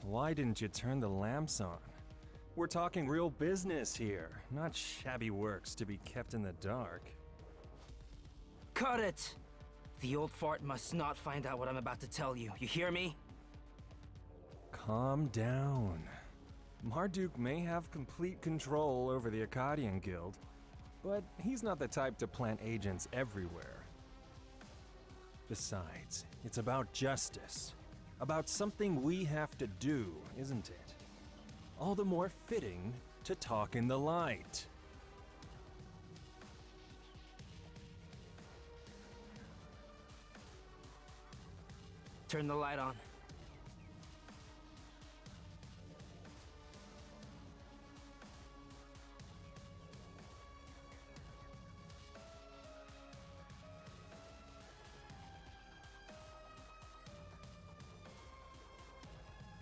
Why didn't you turn the lamps on? We're talking real business here, not shabby works to be kept in the dark. Cut it! The old fart must not find out what I'm about to tell you. You hear me? Calm down. Marduk may have complete control over the Akkadian Guild, but he's not the type to plant agents everywhere. Besides, it's about justice. About something we have to do, isn't it? All the more fitting to talk in the light. Turn the light on.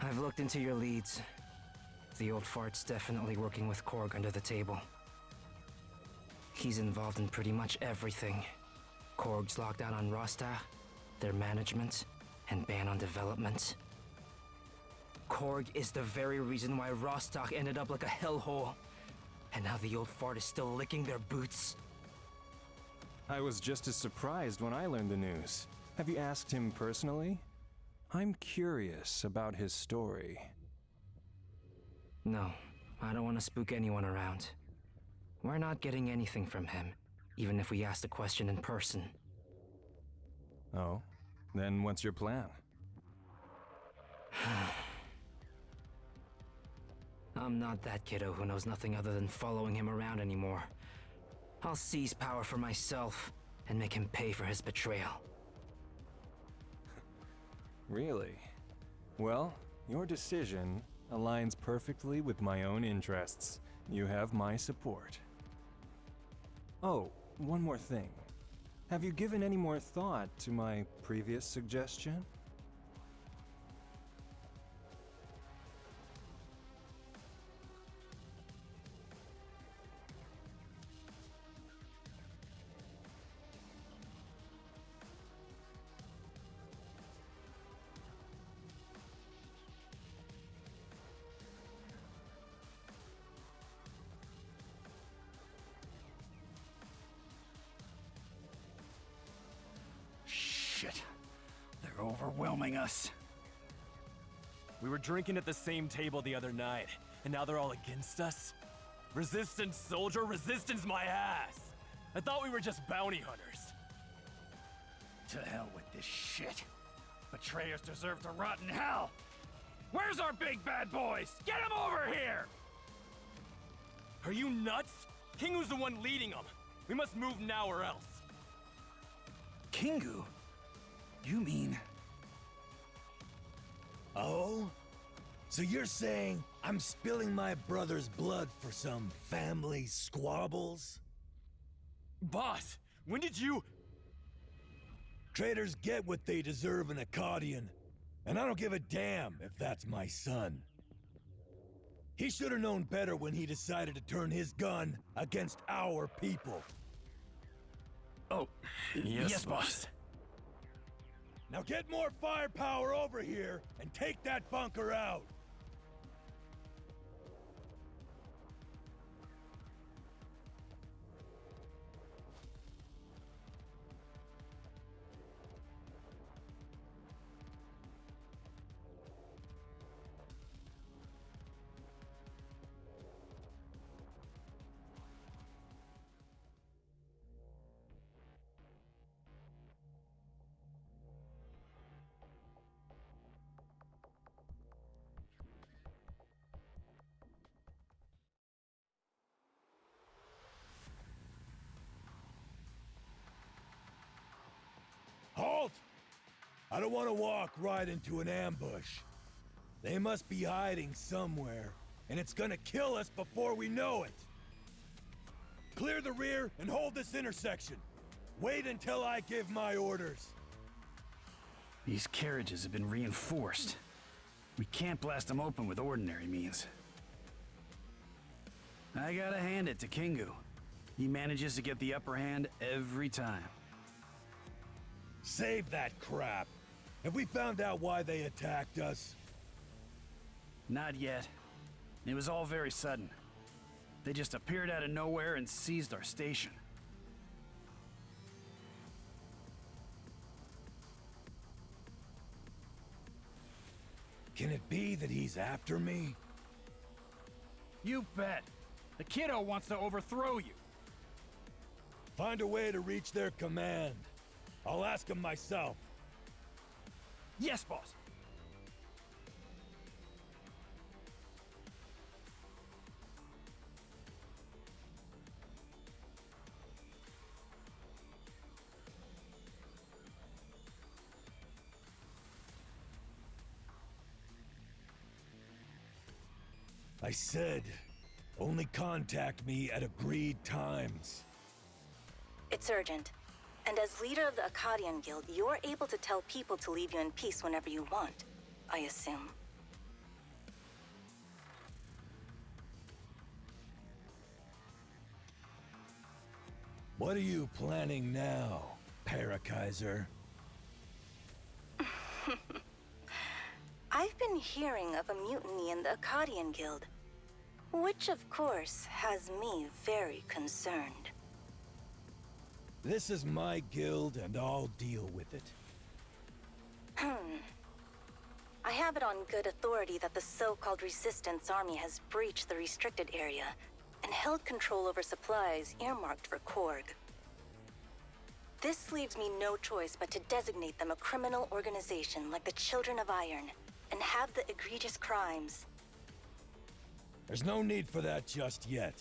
I've looked into your leads. The old fart's definitely working with CORG under the table. He's involved in pretty much everything. CORG's locked down on Rostach, their management, and ban on development. CORG is the very reason why Rostach ended up like a hellhole. And now the old fart is still licking their boots. I was just as surprised when I learned the news. Have you asked him personally? I'm curious about his story. No, I don't want to spook anyone around. We're not getting anything from him, even if we ask the question in person. Oh? Then what's your plan? I'm not that kiddo who knows nothing other than following him around anymore. I'll seize power for myself and make him pay for his betrayal. Really? Well, your decision aligns perfectly with my own interests. You have my support. Oh, one more thing. Have you given any more thought to my previous suggestion? Shit. They're overwhelming us. We were drinking at the same table the other night, and now they're all against us? Resistance, soldier, resistance my ass! I thought we were just bounty hunters. To hell with this shit. Betrayers deserve to rot in hell! Where's our big bad boys? Get them over here! Are you nuts? Kingu's the one leading them. We must move now or else. Kingu? You mean... Oh? So you're saying I'm spilling my brother's blood for some family squabbles? Boss, when did you... Traitors get what they deserve in Akkadian, and I don't give a damn if that's my son. He should have known better when he decided to turn his gun against our people. Oh, yes, boss. Now get more firepower over here and take that bunker out! Halt! I don't want to walk right into an ambush. They must be hiding somewhere, and it's gonna kill us before we know it. Clear the rear and hold this intersection. Wait until I give my orders. These carriages have been reinforced. We can't blast them open with ordinary means. I gotta hand it to Kingu. He manages to get the upper hand every time. Save that crap. Have we found out why they attacked us? Not yet. It was all very sudden. They just appeared out of nowhere and seized our station. Can it be that he's after me? You bet. The kiddo wants to overthrow you. Find a way to reach their command. I'll ask him myself. Yes, boss. I said, only contact me at agreed times. It's urgent. And as leader of the Akkadian Guild, you're able to tell people to leave you in peace whenever you want, I assume. What are you planning now, Paracaesar? I've been hearing of a mutiny in the Akkadian Guild, which of course has me very concerned. This is my guild and I'll deal with it. I have it on good authority that the so-called Resistance Army has breached the restricted area and held control over supplies earmarked for CORG. This leaves me no choice but to designate them a criminal organization like the Children of Iron and have the egregious crimes. There's no need for that just yet.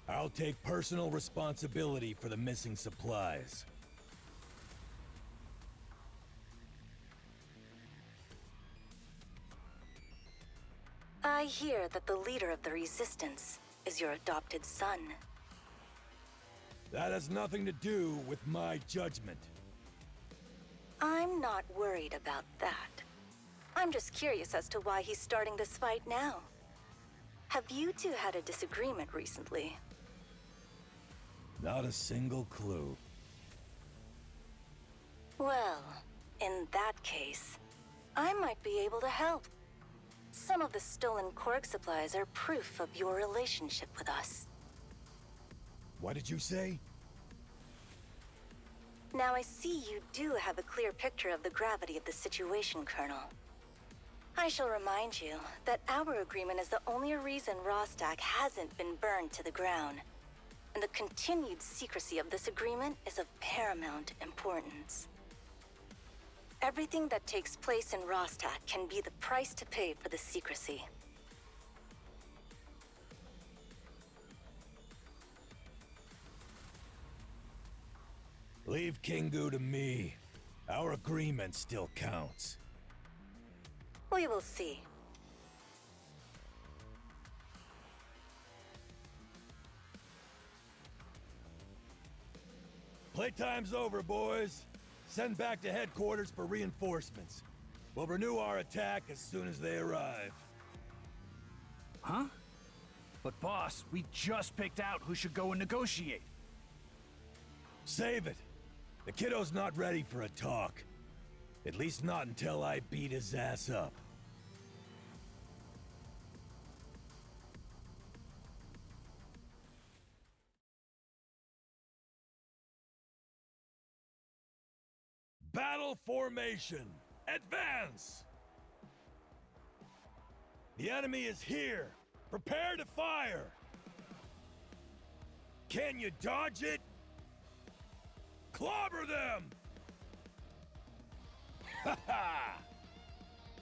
I'll take personal responsibility for the missing supplies. I hear that the leader of the Resistance is your adopted son. That has nothing to do with my judgment. I'm not worried about that. I'm just curious as to why he's starting this fight now. Have you two had a disagreement recently? Not a single clue. Well, in that case, I might be able to help. Some of the stolen CORG supplies are proof of your relationship with us. What did you say? Now I see you do have a clear picture of the gravity of the situation, Colonel. I shall remind you that our agreement is the only reason Rostach hasn't been burned to the ground. And the continued secrecy of this agreement is of paramount importance. Everything that takes place in Rostach can be the price to pay for the secrecy. Leave Kingu to me. Our agreement still counts. We will see. Playtime's over, boys. Send back to headquarters for reinforcements. We'll renew our attack as soon as they arrive. Huh? But boss, we just picked out who should go and negotiate. Save it. The kiddo's not ready for a talk. At least not until I beat his ass up. Battle formation! Advance! The enemy is here! Prepare to fire! Can you dodge it? Clobber them! Ha ha!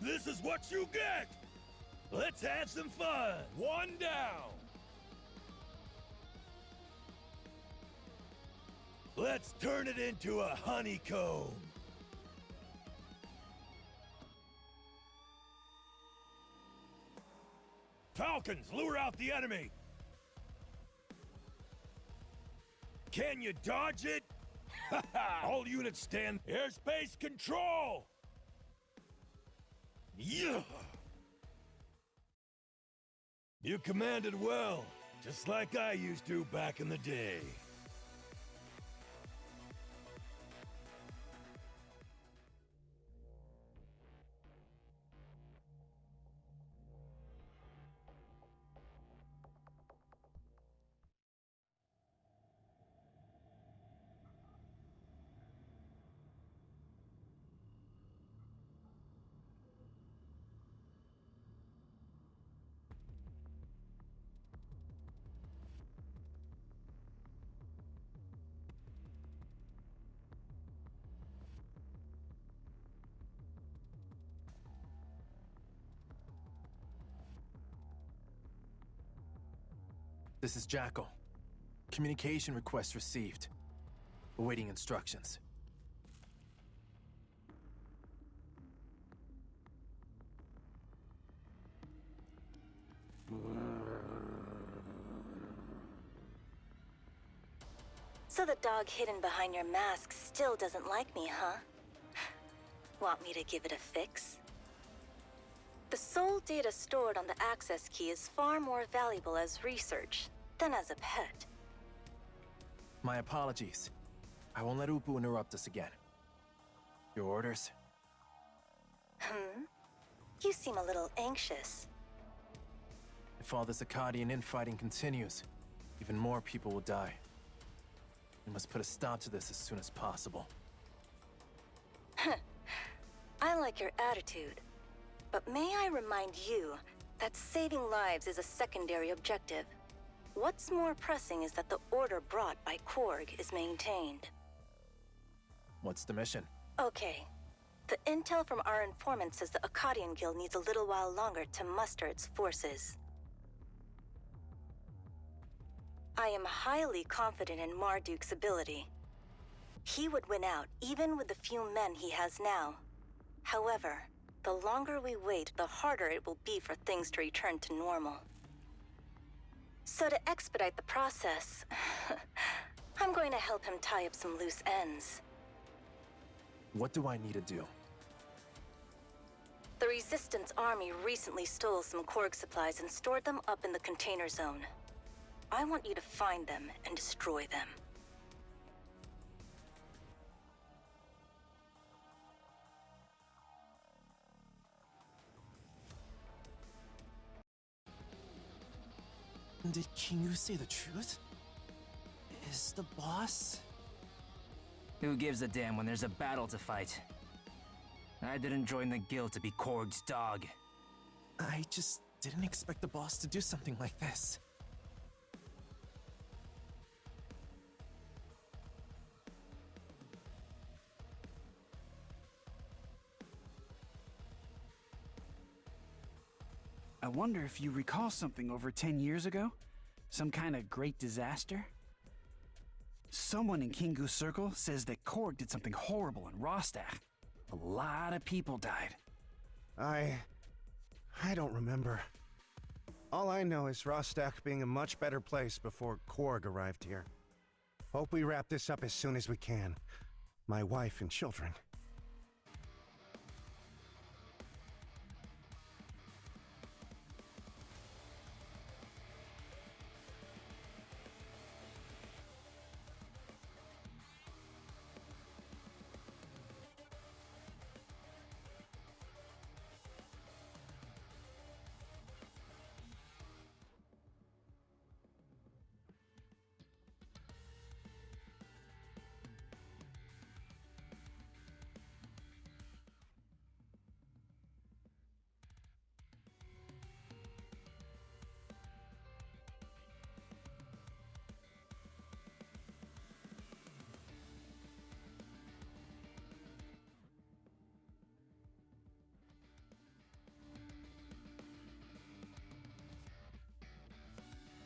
This is what you get! Let's have some fun! One down! Let's turn it into a honeycomb! Falcons, lure out the enemy! Can you dodge it? Ha ha! All units stand airspace control! Yeah! You commanded well, just like I used to back in the day. This is Jackal. Communication request received. Awaiting instructions. So the dog hidden behind your mask still doesn't like me, huh? Want me to give it a fix? The soul data stored on the access key is far more valuable as research than as a pet. My apologies. I won't let Upu interrupt us again. Your orders? You seem a little anxious. If all this Akkadian infighting continues, even more people will die. We must put a stop to this as soon as possible. I like your attitude. But may I remind you that saving lives is a secondary objective. What's more pressing is that the order brought by CORG is maintained. What's the mission? Okay. The intel from our informant says the Akkadian Guild needs a little while longer to muster its forces. I am highly confident in Marduk's ability. He would win out, even with the few men he has now. However, the longer we wait, the harder it will be for things to return to normal. So to expedite the process, I'm going to help him tie up some loose ends. What do I need to do? The Resistance Army recently stole some CORG supplies and stored them up in the container zone. I want you to find them and destroy them. Did Kingu say the truth? Is the boss? Who gives a damn when there's a battle to fight? I didn't join the guild to be CORG's dog. I just didn't expect the boss to do something like this. I wonder if you recall something over 10 years ago? Some kind of great disaster? Someone in Kingu's circle says that CORG did something horrible in Rostach. A lot of people died. I don't remember. All I know is Rostach being a much better place before CORG arrived here. Hope we wrap this up as soon as we can. My wife and children.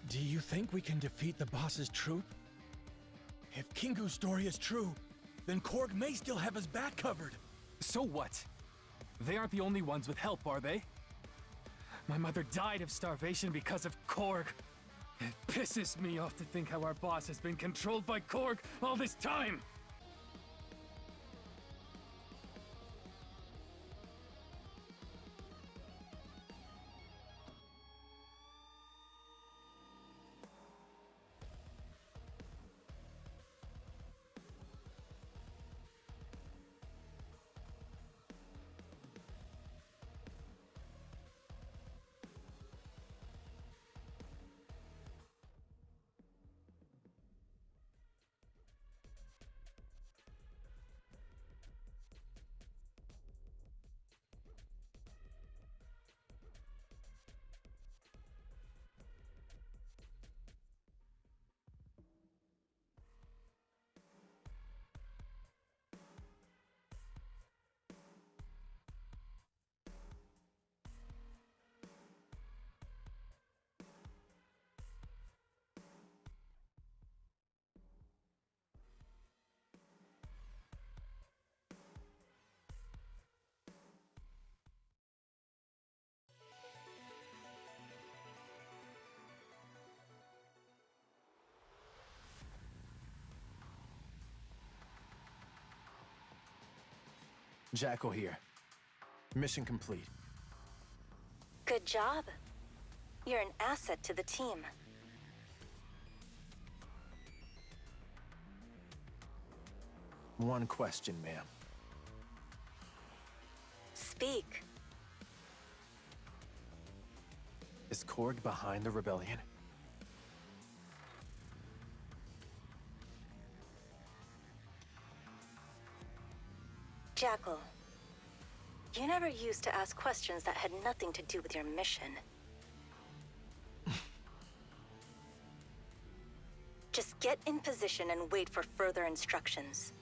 Do you think we can defeat the boss's troop? If Kingu's story is true, then CORG may still have his back covered. So what? They aren't the only ones with help, are they? My mother died of starvation because of CORG. It pisses me off to think how our boss has been controlled by CORG all this time! Jackal here. Mission complete. Good job. You're an asset to the team. One question, ma'am. Speak. Is CORG behind the rebellion? Jackal, you never used to ask questions that had nothing to do with your mission. Just get in position and wait for further instructions.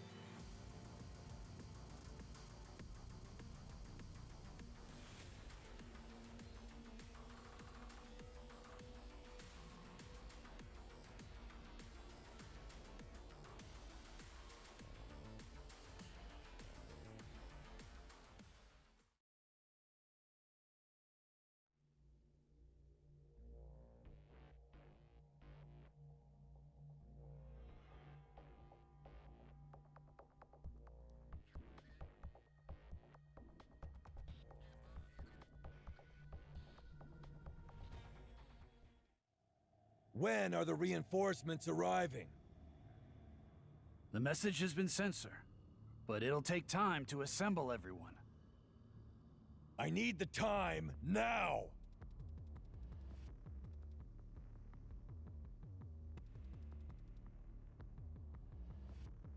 When are the reinforcements arriving? The message has been sent, sir. But it'll take time to assemble everyone. I need the time now!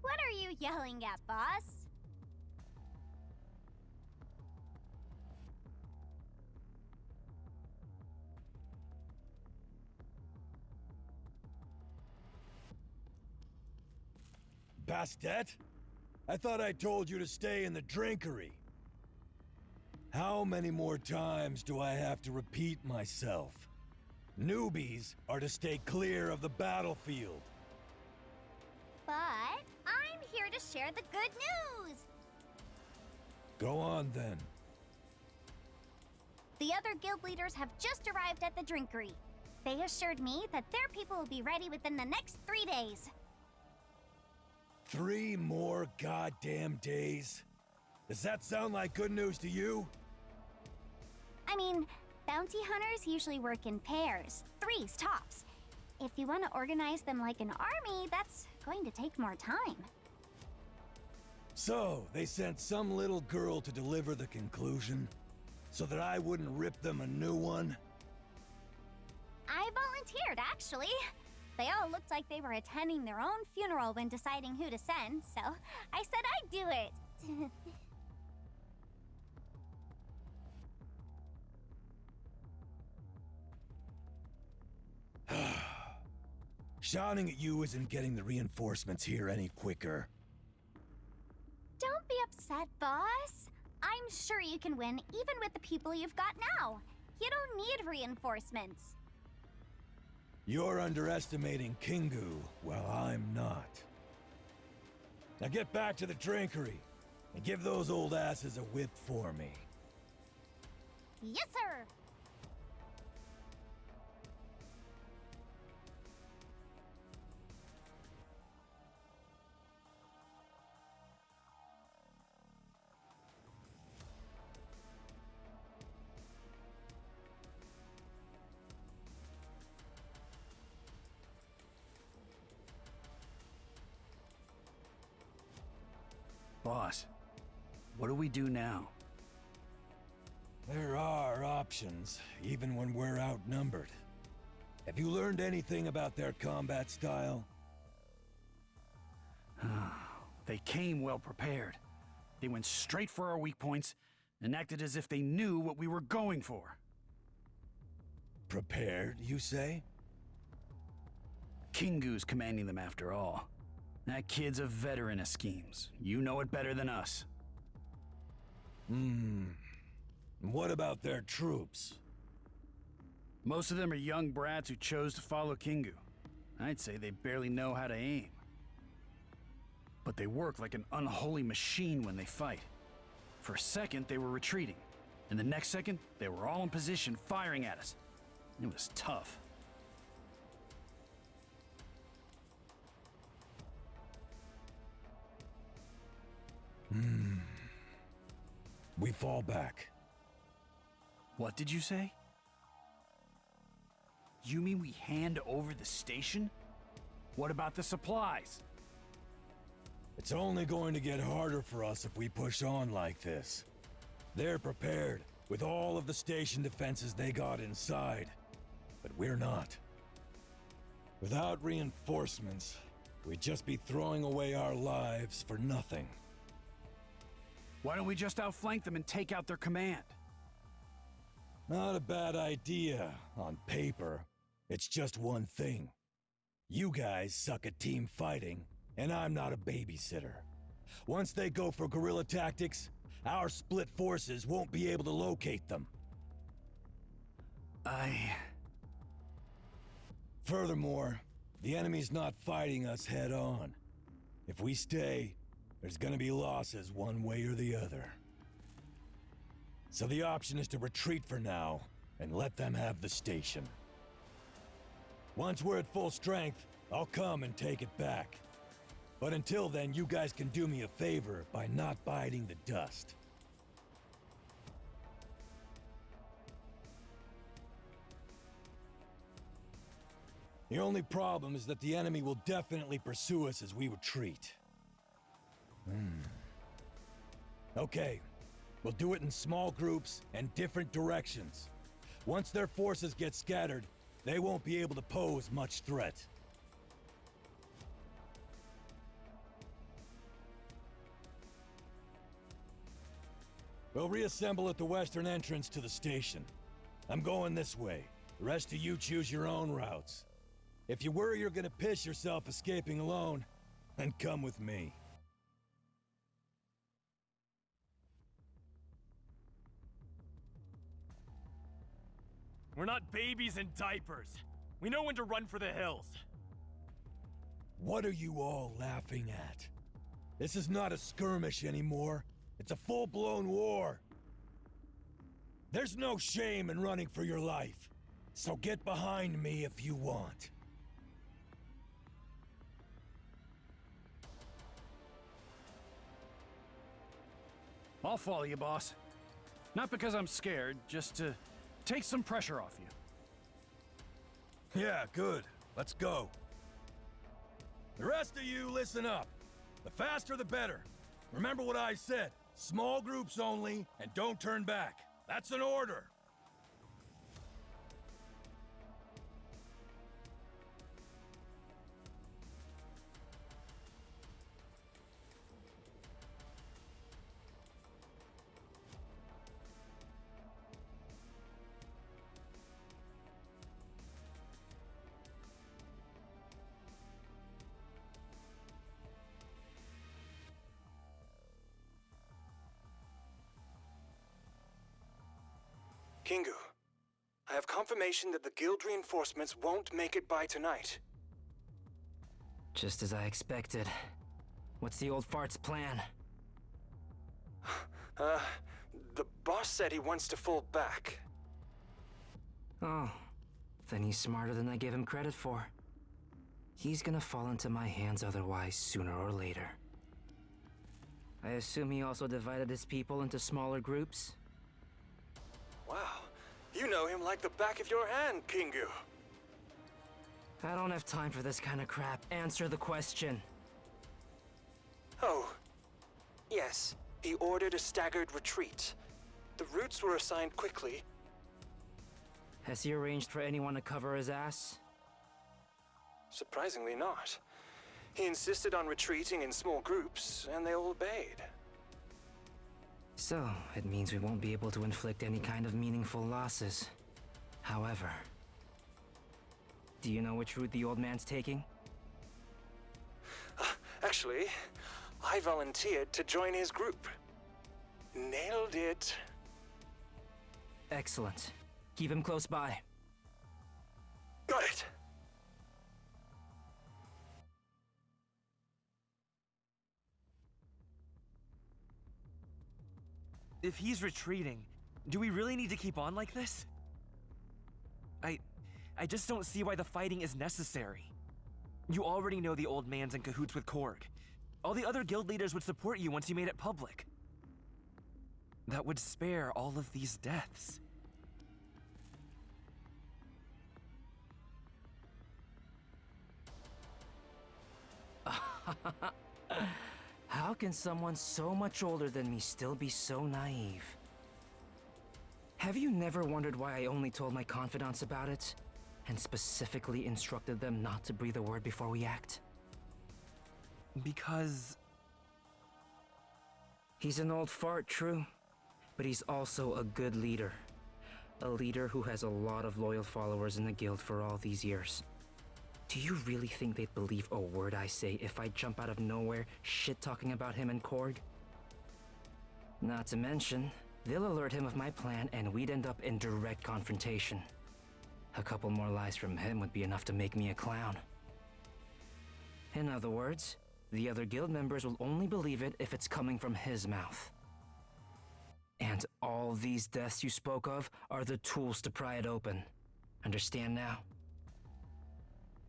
What are you yelling at, boss? Bastet? I thought I told you to stay in the drinkery. How many more times do I have to repeat myself? Newbies are to stay clear of the battlefield. But I'm here to share the good news! Go on then. The other guild leaders have just arrived at the drinkery. They assured me that their people will be ready within the next 3 days. 3 more goddamn days? Does that sound like good news to you? I mean, bounty hunters usually work in pairs, 3s tops. If you want to organize them like an army, that's going to take more time. So, they sent some little girl to deliver the conclusion? So that I wouldn't rip them a new one? I volunteered, actually. They all looked like they were attending their own funeral when deciding who to send, so I said I'd do it. Shouting at you isn't getting the reinforcements here any quicker. Don't be upset, boss. I'm sure you can win even with the people you've got now. You don't need reinforcements. You're underestimating Kingu, while I'm not. Now get back to the drinkery, and give those old asses a whip for me. Yes, sir. Boss, what do we do now? There are options, even when we're outnumbered. Have you learned anything about their combat style? They came well prepared. They went straight for our weak points and acted as if they knew what we were going for. Prepared, you say? Kingu's commanding them after all. That kid's a veteran of schemes. You know it better than us. What about their troops? Most of them are young brats who chose to follow Kingu. I'd say they barely know how to aim. But they work like an unholy machine when they fight. For a second, they were retreating. And the next second, they were all in position firing at us. It was tough. we fall back. What did you say? You mean we hand over the station? What about the supplies? It's only going to get harder for us if we push on like this. They're prepared, with all of the station defenses they got inside. But we're not. Without reinforcements, we'd just be throwing away our lives for nothing. Why don't we just outflank them and take out their command? Not a bad idea, on paper. It's just one thing. You guys suck at team fighting, and I'm not a babysitter. Once they go for guerrilla tactics, our split forces won't be able to locate them. Furthermore, the enemy's not fighting us head on. If we stay, there's gonna be losses one way or the other. So the option is to retreat for now, and let them have the station. Once we're at full strength, I'll come and take it back. But until then, you guys can do me a favor by not biting the dust. The only problem is that the enemy will definitely pursue us as we retreat. Okay, we'll do it in small groups and different directions. Once their forces get scattered, they won't be able to pose much threat. We'll reassemble at the western entrance to the station. I'm going this way. The rest of you choose your own routes. If you worry you're gonna piss yourself escaping alone, then come with me. We're not babies in diapers. We know when to run for the hills. What are you all laughing at? This is not a skirmish anymore. It's a full-blown war. There's no shame in running for your life. So get behind me if you want. I'll follow you, boss. Not because I'm scared, just to take some pressure off you. Yeah, good. Let's go. The rest of you, listen up. The faster, the better. Remember what I said. Small groups only, and don't turn back. That's an order. Kingu, I have confirmation that the guild reinforcements won't make it by tonight. Just as I expected. What's the old fart's plan? The boss said he wants to fall back. Oh, then he's smarter than I give him credit for. He's gonna fall into my hands otherwise, sooner or later. I assume he also divided his people into smaller groups? Wow, you know him like the back of your hand, Kingu. I don't have time for this kind of crap. Answer the question. Oh, yes. He ordered a staggered retreat. The routes were assigned quickly. Has he arranged for anyone to cover his ass? Surprisingly not. He insisted on retreating in small groups, and they all obeyed. So, it means we won't be able to inflict any kind of meaningful losses. However, do you know which route the old man's taking? Actually, I volunteered to join his group. Nailed it. Excellent. Keep him close by. Got it. If he's retreating, do we really need to keep on like this? I just don't see why the fighting is necessary. You already know the old man's in cahoots with CORG. All the other guild leaders would support you once you made it public. that would spare all of these deaths. How can someone so much older than me still be so naive? Have you never wondered why I only told my confidants about it, and specifically instructed them not to breathe a word before we act? Because... He's an old fart, true, but he's also a good leader. A leader who has a lot of loyal followers in the guild for all these years. Do you really think they'd believe a word I say if I jump out of nowhere shit-talking about him and CORG? Not to mention, they'll alert him of my plan and we'd end up in direct confrontation. A couple more lies from him would be enough to make me a clown. In other words, the other guild members will only believe it if it's coming from his mouth. And all these deaths you spoke of are the tools to pry it open. Understand now?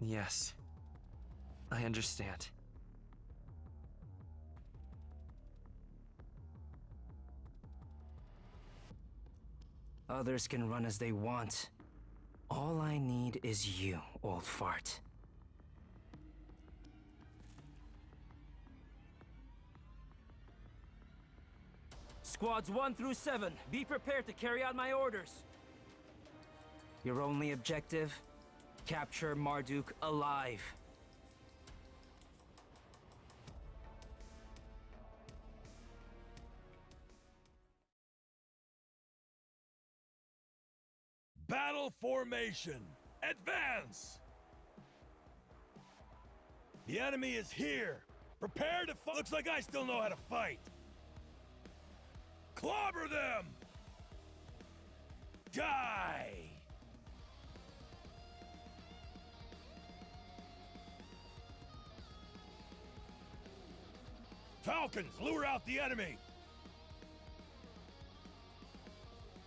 yes, I understand. Others can run as they want. All I need is you, old fart. Squads 1 through 7, be prepared to carry out my orders. Your only objective? Capture Marduk alive. Battle formation! Advance! The enemy is here! Prepare to fight! Looks like I still know how to fight! Clobber them! Die! Falcons, lure out the enemy!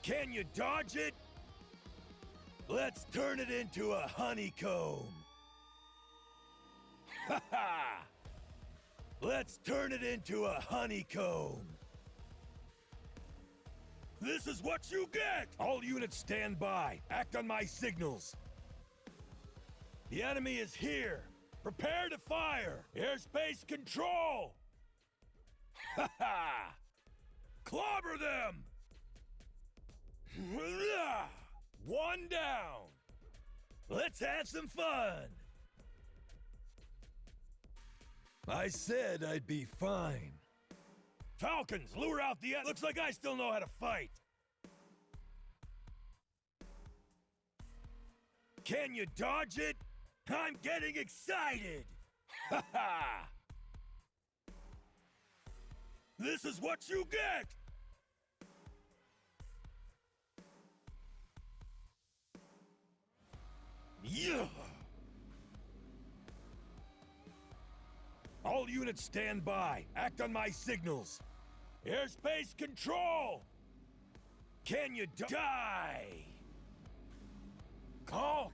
Can you dodge it? Let's turn it into a honeycomb! Ha ha! Let's turn it into a honeycomb! This is what you get! All units stand by. Act on my signals. The enemy is here. Prepare to fire! Airspace control! Ha ha! Clobber them! One down! Let's have some fun! I said I'd be fine. Falcons, lure out the... Looks like I still know how to fight! Can you dodge it? I'm getting excited! Ha ha! This is what you get! Yeah! All units stand by. Act on my signals. Airspace control! Can you die? Halt!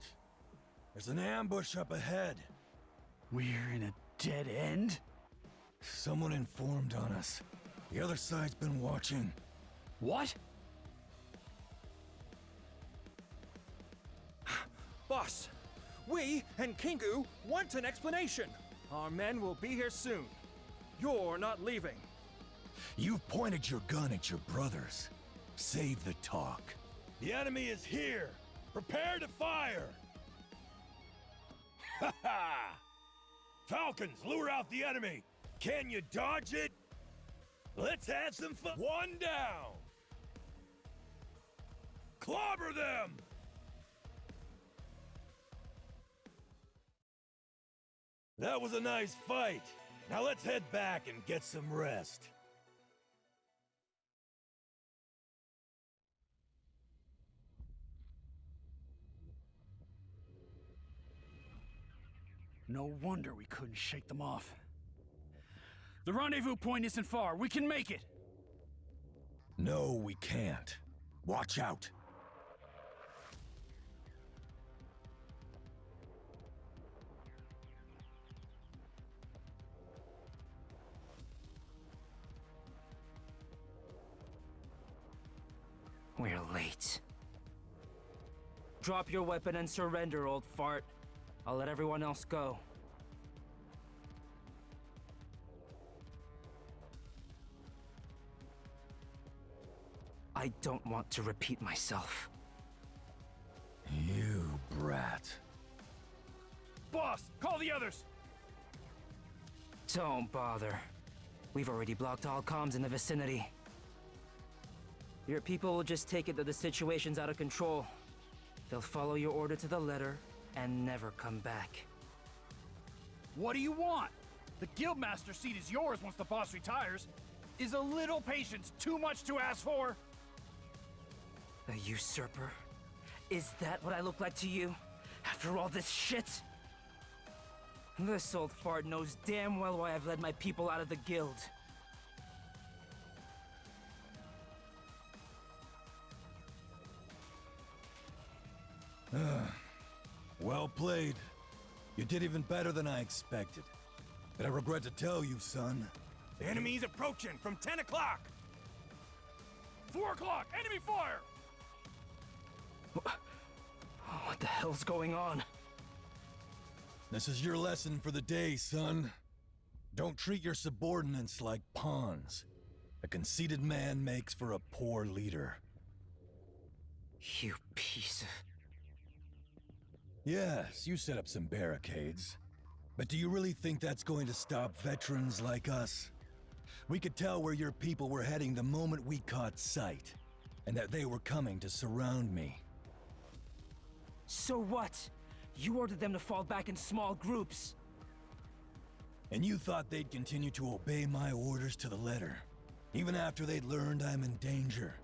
There's an ambush up ahead. We're in a dead end? Someone informed on us. The other side's been watching. What? Boss, we and Kingu want an explanation. Our men will be here soon. You're not leaving. You've pointed your gun at your brothers. Save the talk. The enemy is here. Prepare to fire. Ha ha! Falcons, lure out the enemy. Can you dodge it? Let's have some fun. One down. Clobber them! That was a nice fight. Now let's head back and get some rest. No wonder we couldn't shake them off. The rendezvous point isn't far. We can make it. No, we can't. Watch out. We're late. Drop your weapon and surrender, old fart. I'll let everyone else go. I don't want to repeat myself. You brat. Boss, call the others! Don't bother. We've already blocked all comms in the vicinity. Your people will just take it that the situation's out of control. They'll follow your order to the letter and never come back. What do you want? The guildmaster seat is yours once the boss retires. Is a little patience too much to ask for? A usurper? Is that what I look like to you? After all this shit? This old fart knows damn well why I've led my people out of the guild. Well played. You did even better than I expected. But I regret to tell you, son. The enemy's approaching from 10 o'clock! 4 o'clock! Enemy fire! What the hell's going on? This is your lesson for the day, son. Don't treat your subordinates like pawns. A conceited man makes for a poor leader. You piece of... Yes, you set up some barricades. But do you really think that's going to stop veterans like us? We could tell where your people were heading the moment we caught sight, and that they were coming to surround me. So what? You ordered them to fall back in small groups. And you thought they'd continue to obey my orders to the letter, even after they'd learned I'm in danger.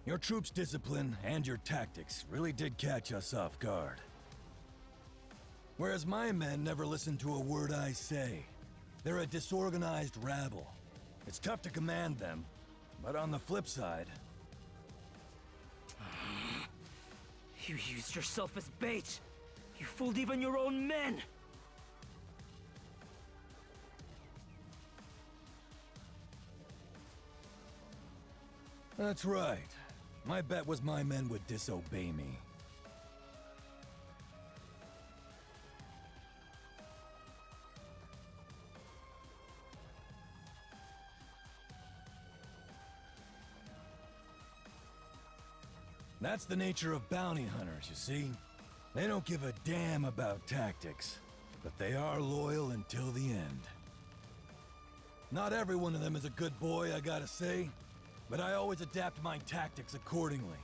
Your troops' discipline and your tactics really did catch us off guard. Whereas my men never listen to a word I say. They're a disorganized rabble. It's tough to command them, but on the flip side... You used yourself as bait! You fooled even your own men! That's right. My bet was my men would disobey me. That's the nature of bounty hunters, you see. They don't give a damn about tactics, but they are loyal until the end. Not every one of them is a good boy, I gotta say, but I always adapt my tactics accordingly.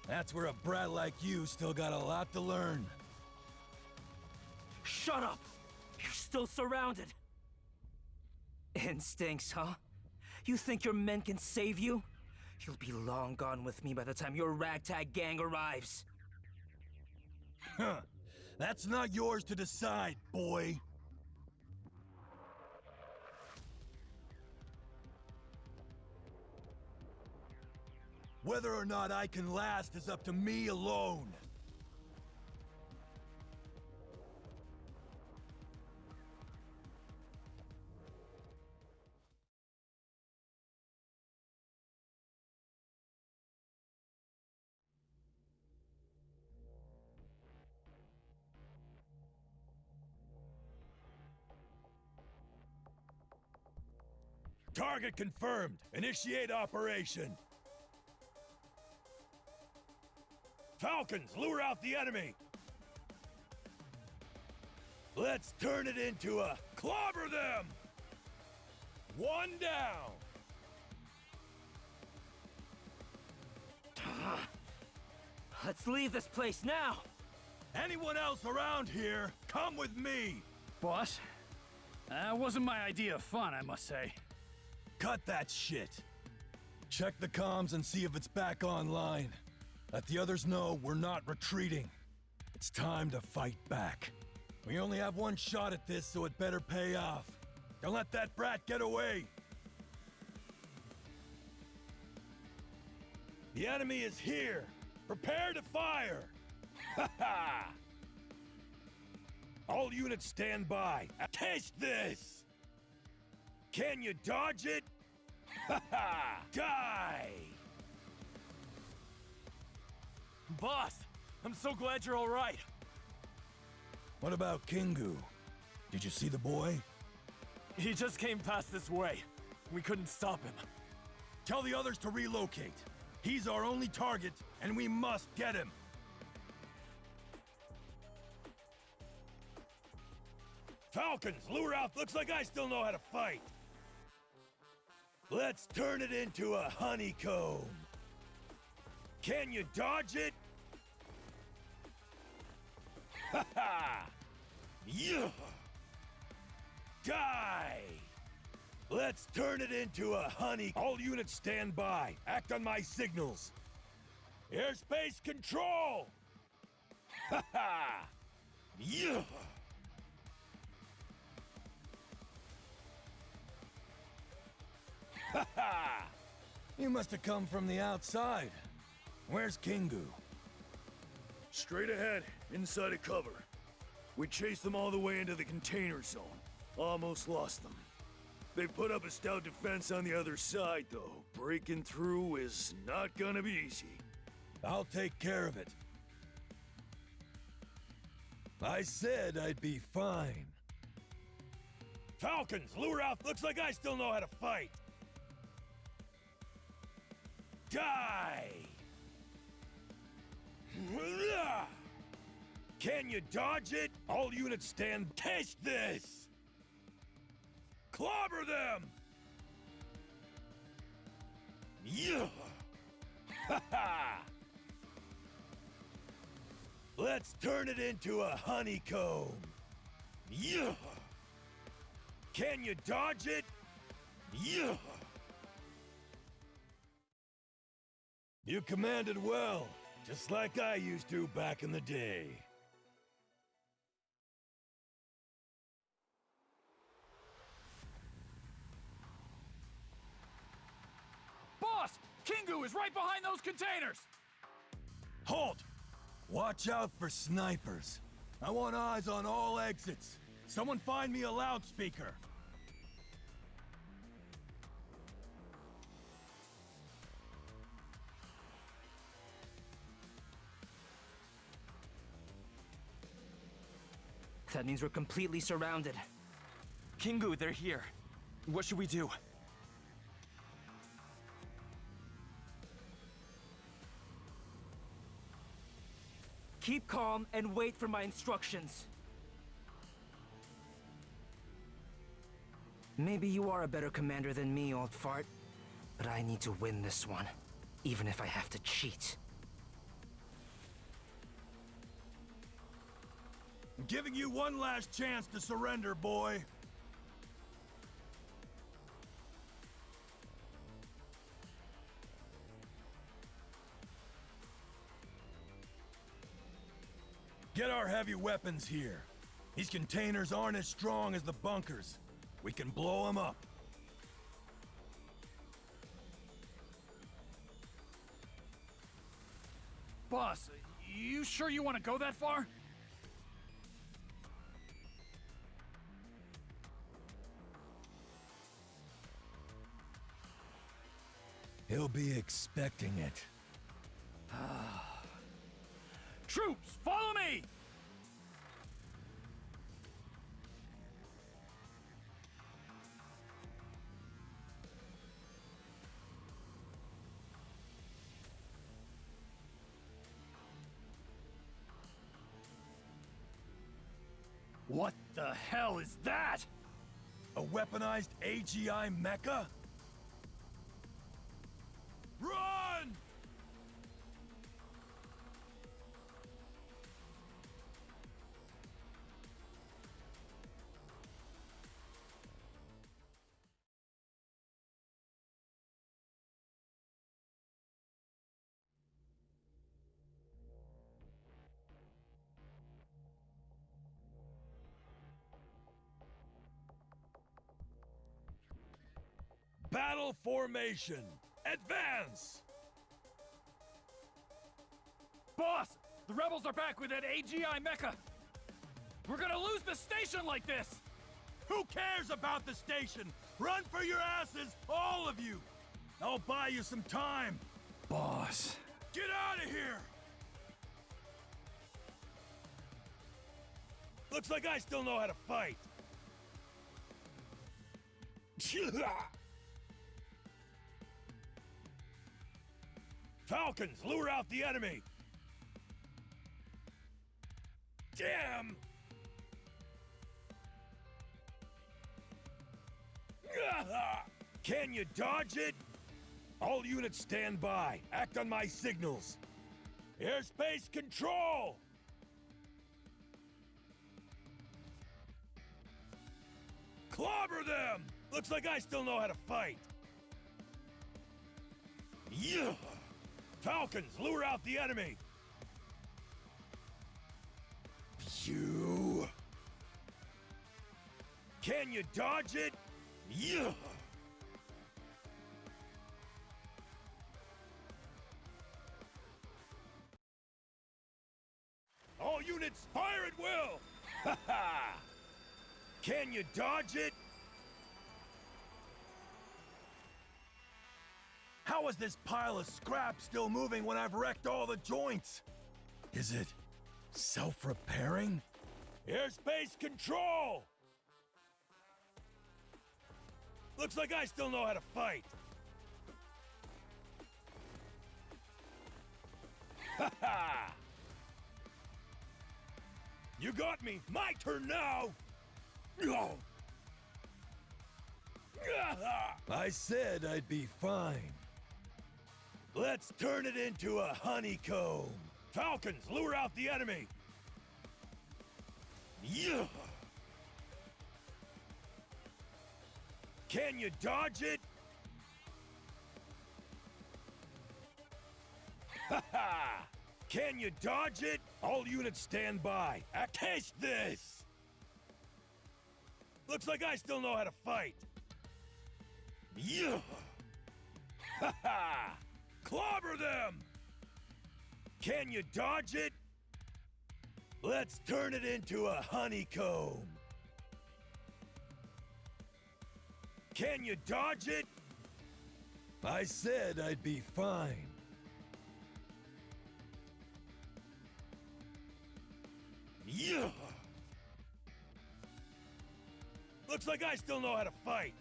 That's where a brat like you still got a lot to learn. Shut up! You're still surrounded! Instincts, huh? You think your men can save you? You'll be long gone with me by the time your ragtag gang arrives. Huh. That's not yours to decide, boy. Whether or not I can last is up to me alone. Target confirmed. Initiate operation. Falcons, lure out the enemy! Let's turn it into a clobber them! One down! Let's leave this place now! Anyone else around here, come with me! Boss, that wasn't my idea of fun, I must say. Cut that shit! Check the comms and see if it's back online. Let the others know we're not retreating. It's time to fight back. We only have one shot at this, so it better pay off. Don't let that brat get away! The enemy is here! Prepare to fire! Ha ha! All units stand by. Taste this! Can you dodge it? Ha ha! Die! Boss, I'm so glad you're all right. What about Kingu? Did you see the boy? He just came past this way. We couldn't stop him. Tell the others to relocate. He's our only target, and we must get him. Falcons, lure out. Looks like I still know how to fight. Let's turn it into a honeycomb. Can you dodge it? Ha ha! Yeah! Die! Let's turn it into a honey. All units stand by. Act on my signals. Airspace control! Ha ha! Yeah! Ha ha! You must have come from the outside. Where's Kingu? Straight ahead, inside of cover. We chased them all the way into the container zone. Almost lost them. They put up a stout defense on the other side, though. Breaking through is not gonna be easy. I'll take care of it. I said I'd be fine. Falcons, lure out. Looks like I still know how to fight. Die! Can you dodge it? All units stand. Taste this! Clobber them! Yeah! Ha ha! Let's turn it into a honeycomb. Yeah! Can you dodge it? Yeah! You commanded well, just like I used to back in the day. Boss! Kingu is right behind those containers! Halt! Watch out for snipers. I want eyes on all exits. Someone find me a loudspeaker. That means we're completely surrounded. Kingu, they're here. What should we do? Keep calm and wait for my instructions. Maybe you are a better commander than me, old fart. But I need to win this one, even if I have to cheat. I'm giving you one last chance to surrender, boy. Get our heavy weapons here. These containers aren't as strong as the bunkers. We can blow them up. Boss, you sure you want to go that far? He'll be expecting it. Troops, follow me! What the hell is that? A weaponized AGI mecha? Run! Battle formation! Advance! Boss, the rebels are back with that AGI mecha! We're gonna lose the station like this! Who cares about the station? Run for your asses, all of you! I'll buy you some time. Boss. Get out of here! Looks like I still know how to fight. Falcons, lure out the enemy! Damn! Can you dodge it? All units stand by. Act on my signals. Airspace control! Clobber them! Looks like I still know how to fight. Yeah! Falcons, lure out the enemy! You... Can you dodge it? Yeah! All units, fire at will! Ha ha! Can you dodge it? How is this pile of scrap still moving when I've wrecked all the joints? Is it self-repairing? Airspace control! Looks like I still know how to fight. Ha ha! You got me! My turn now! No! I said I'd be fine. Let's turn it into a honeycomb. Falcons, lure out the enemy. Yeah! Can you dodge it? Ha ha! Can you dodge it? All units stand by. Taste this! Looks like I still know how to fight. Yeah! Ha ha! Clobber them! Can you dodge it? Let's turn it into a honeycomb. Can you dodge it? I said I'd be fine. Yeah! Looks like I still know how to fight.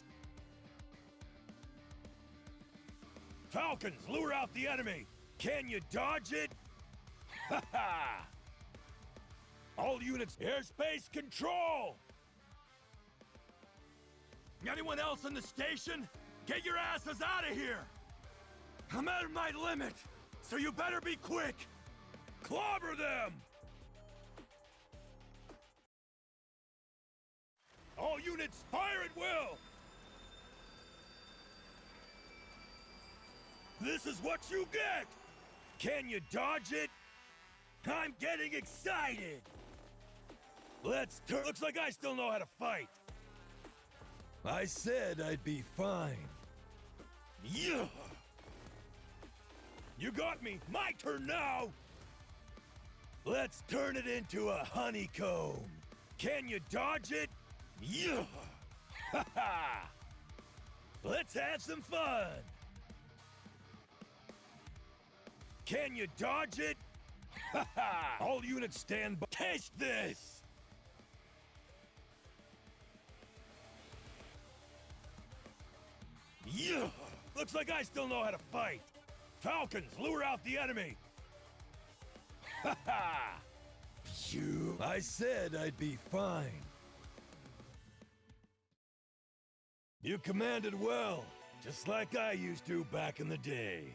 Falcons, lure out the enemy. Can you dodge it? Ha ha! All units, airspace control! Anyone else in the station? Get your asses out of here! I'm at my limit, so you better be quick! Clobber them! All units, fire at will! This is what you get! Can you dodge it? I'm getting excited! Let's turn. Looks like I still know how to fight. I said I'd be fine. Yeah! You got me! My turn now! Let's turn it into a honeycomb. Can you dodge it? Yeah! Ha ha! Let's have some fun! Can you dodge it? Ha ha! All units stand by. Taste this! Yeah! Looks like I still know how to fight. Falcons, lure out the enemy. Ha ha! You... I said I'd be fine. You commanded well, just like I used to back in the day.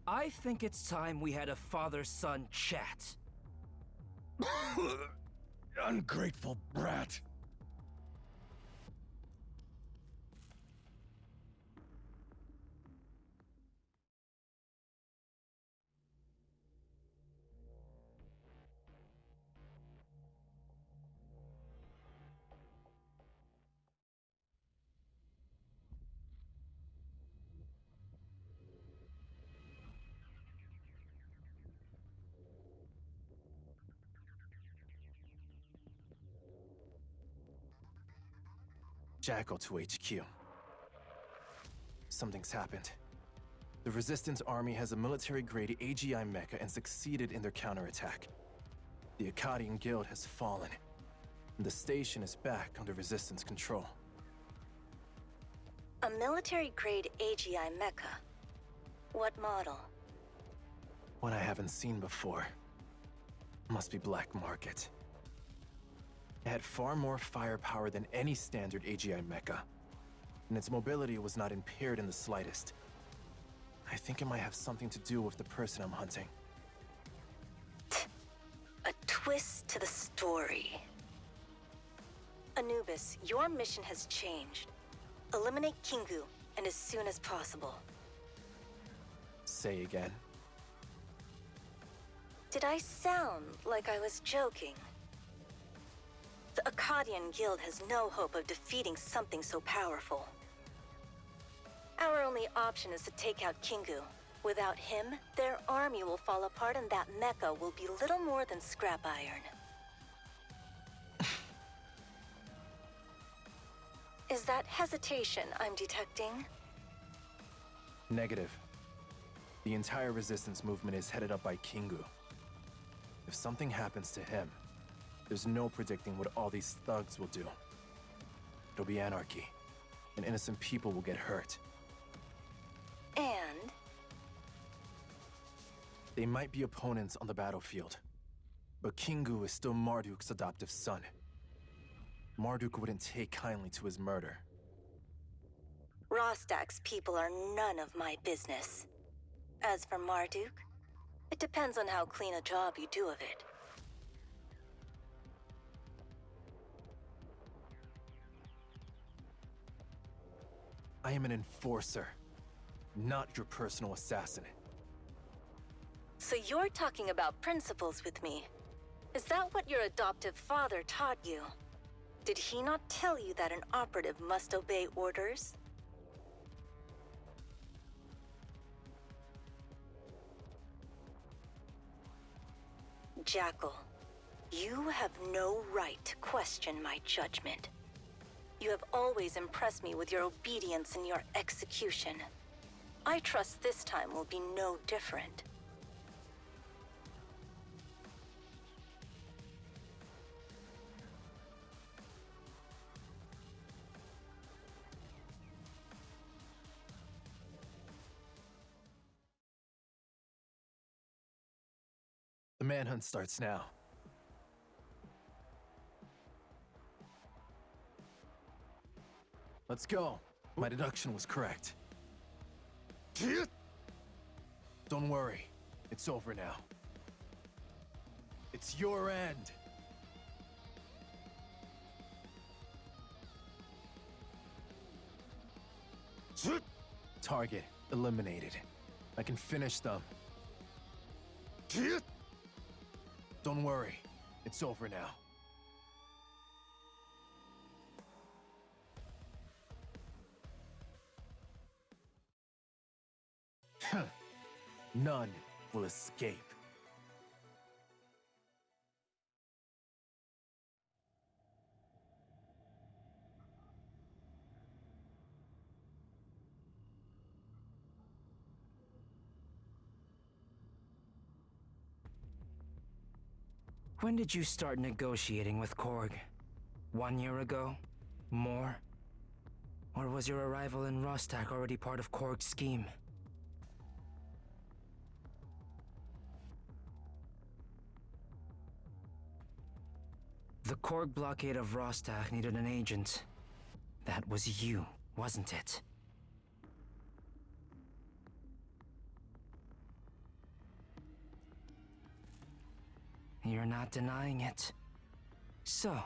I think it's time we had a father-son chat. Ungrateful brat. Jackal to HQ. Something's happened. The Resistance Army has a military-grade AGI mecha and succeeded in their counterattack. The Akkadian Guild has fallen, and the station is back under Resistance control. A military-grade AGI mecha? What model? One I haven't seen before. Must be black market. It had far more firepower than any standard AGI mecha, and its mobility was not impaired in the slightest. I think it might have something to do with the person I'm hunting. A twist to the story. Anubis, your mission has changed. Eliminate Kingu, and as soon as possible. Say again. Did I sound like I was joking? The Akkadian Guild has no hope of defeating something so powerful. Our only option is to take out Kingu. Without him, their army will fall apart and that mecha will be little more than scrap iron. Is that hesitation I'm detecting? Negative. The entire resistance movement is headed up by Kingu. If something happens to him, there's no predicting what all these thugs will do. It'll be anarchy, and innocent people will get hurt. And? They might be opponents on the battlefield, but Kingu is still Marduk's adoptive son. Marduk wouldn't take kindly to his murder. Rostach's people are none of my business. As for Marduk, it depends on how clean a job you do of it. I am an enforcer, not your personal assassin. So you're talking about principles with me. Is that what your adoptive father taught you? Did he not tell you that an operative must obey orders? Jackal, you have no right to question my judgment. You have always impressed me with your obedience and your execution. I trust this time will be no different. The manhunt starts now. Let's go. My deduction was correct. Don't worry. It's over now. It's your end. Target eliminated. I can finish them. Don't worry. It's over now. None will escape. When did you start negotiating with CORG? 1 year ago? More? Or was your arrival in Rostach already part of CORG's scheme? The CORG blockade of Rostach needed an agent. That was you, wasn't it? You're not denying it. So,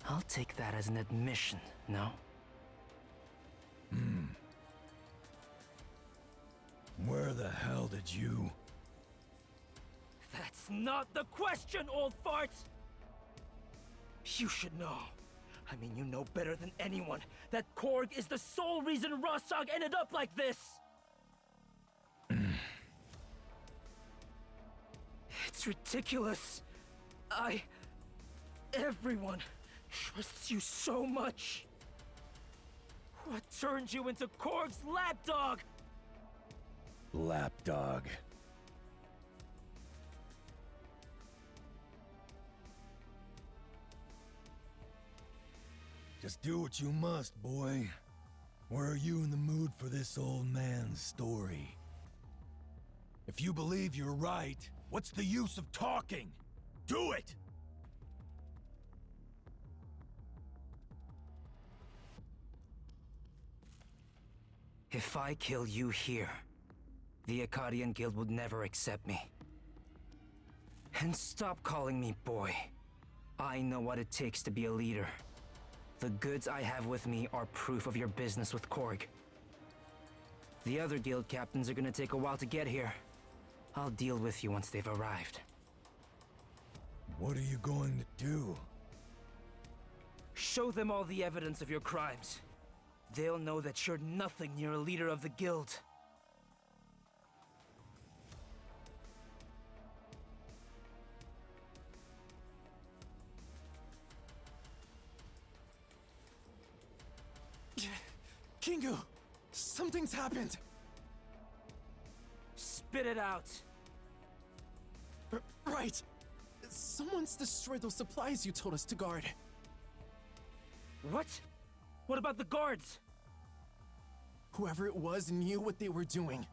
I'll take that as an admission, no? Where the hell did you... That's not the question, old farts! You should know. I mean, you know better than anyone that CORG is the sole reason Rostach ended up like this! It's ridiculous. Everyone trusts you so much. What turned you into CORG's lapdog? Lapdog. Just do what you must, boy. Or are you in the mood for this old man's story? If you believe you're right, what's the use of talking? Do it! If I kill you here, the Akkadian Guild would never accept me. And stop calling me boy. I know what it takes to be a leader. The goods I have with me are proof of your business with CORG. The other guild captains are gonna take a while to get here. I'll deal with you once they've arrived. What are you going to do? Show them all the evidence of your crimes. They'll know that you're nothing near a leader of the guild. Kingu! Something's happened! Spit it out! Right! Someone's destroyed those supplies you told us to guard. What? What about the guards? Whoever it was knew what they were doing.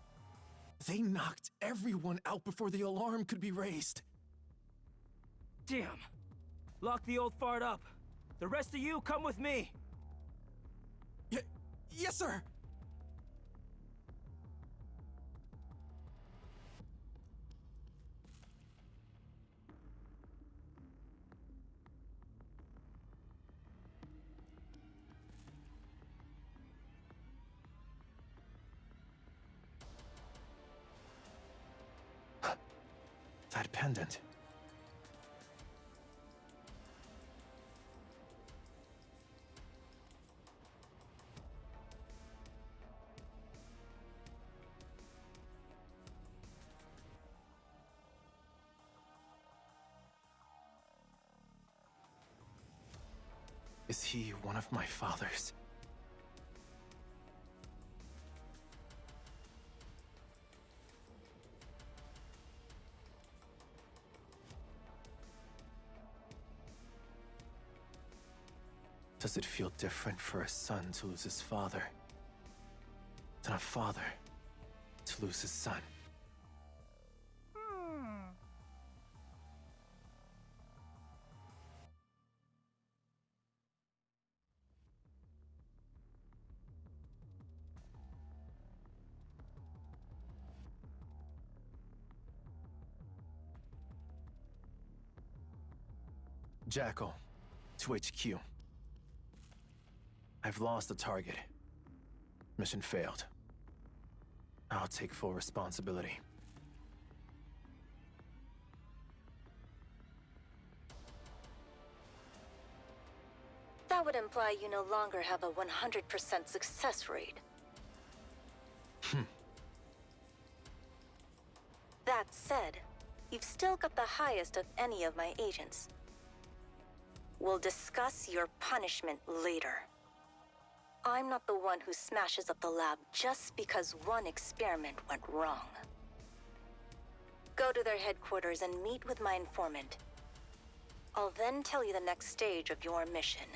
They knocked everyone out before the alarm could be raised. Damn. Lock the old fart up. The rest of you come with me. Yes, sir! That pendant. Is he one of my fathers? Does it feel different for a son to lose his father than a father to lose his son? Jackal, to HQ. I've lost the target. Mission failed. I'll take full responsibility. That would imply you no longer have a 100% success rate. That said, you've still got the highest of any of my agents. We'll discuss your punishment later. I'm not the one who smashes up the lab just because one experiment went wrong. Go to their headquarters and meet with my informant. I'll then tell you the next stage of your mission.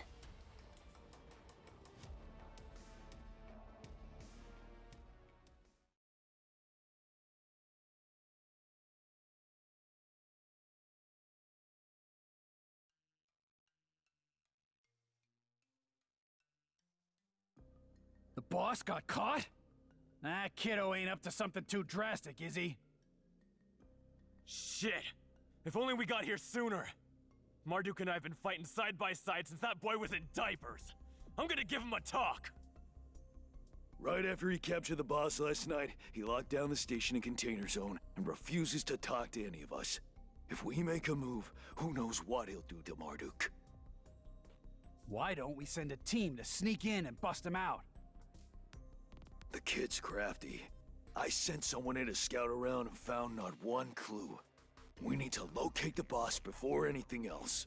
The boss got caught? That kiddo ain't up to something too drastic, is he? Shit! If only we got here sooner! Marduk and I have been fighting side by side since that boy was in diapers! I'm gonna give him a talk! Right after he captured the boss last night, he locked down the station and container zone and refuses to talk to any of us. If we make a move, who knows what he'll do to Marduk. Why don't we send a team to sneak in and bust him out? The kid's crafty. I sent someone in to scout around and found not one clue. We need to locate the boss before anything else.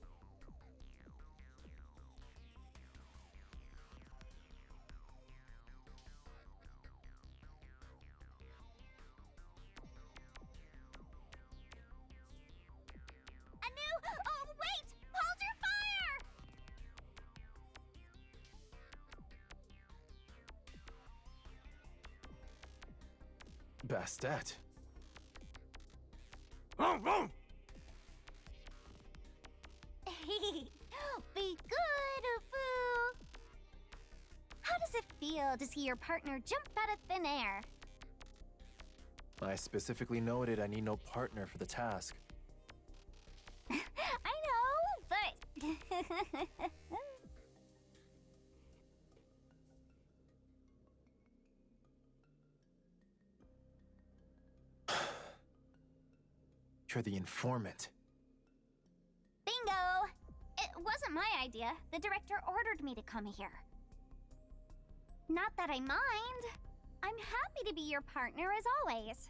Bastet. Hey, be good, Ufu. How does it feel to see your partner jump out of thin air? I specifically noted I need no partner for the task. I know, but... You're the informant. Bingo! It wasn't my idea. The director ordered me to come here. Not that I mind. I'm happy to be your partner as always.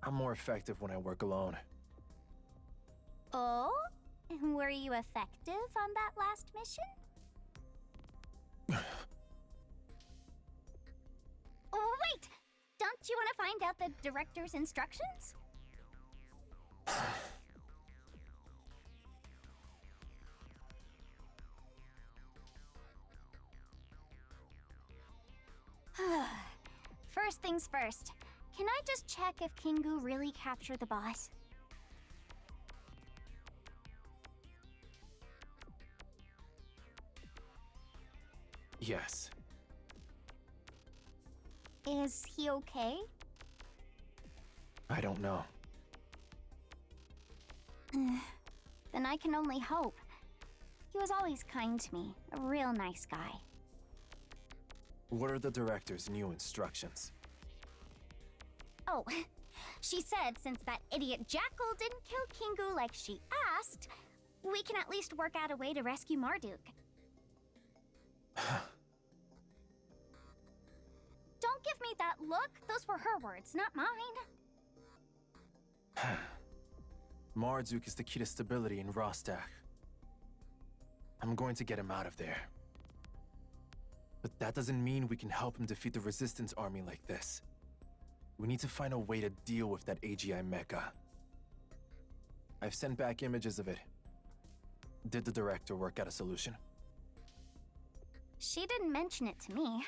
I'm more effective when I work alone. Oh? Were you effective on that last mission? Oh, wait! Don't you want to find out the director's instructions? First things first. Can I just check if Kingu really captured the boss? Yes. Is he okay? I don't know. Then I can only hope. He was always kind to me, a real nice guy. What are the director's new instructions? Oh, she said since that idiot Jackal didn't kill Kingu like she asked, we can at least work out a way to rescue Marduk. Don't give me that look. Those were her words, not mine. Marduk is the key to stability in Rostach. I'm going to get him out of there. But that doesn't mean we can help him defeat the Resistance army like this. We need to find a way to deal with that AGI Mecha. I've sent back images of it. Did the director work out a solution? She didn't mention it to me.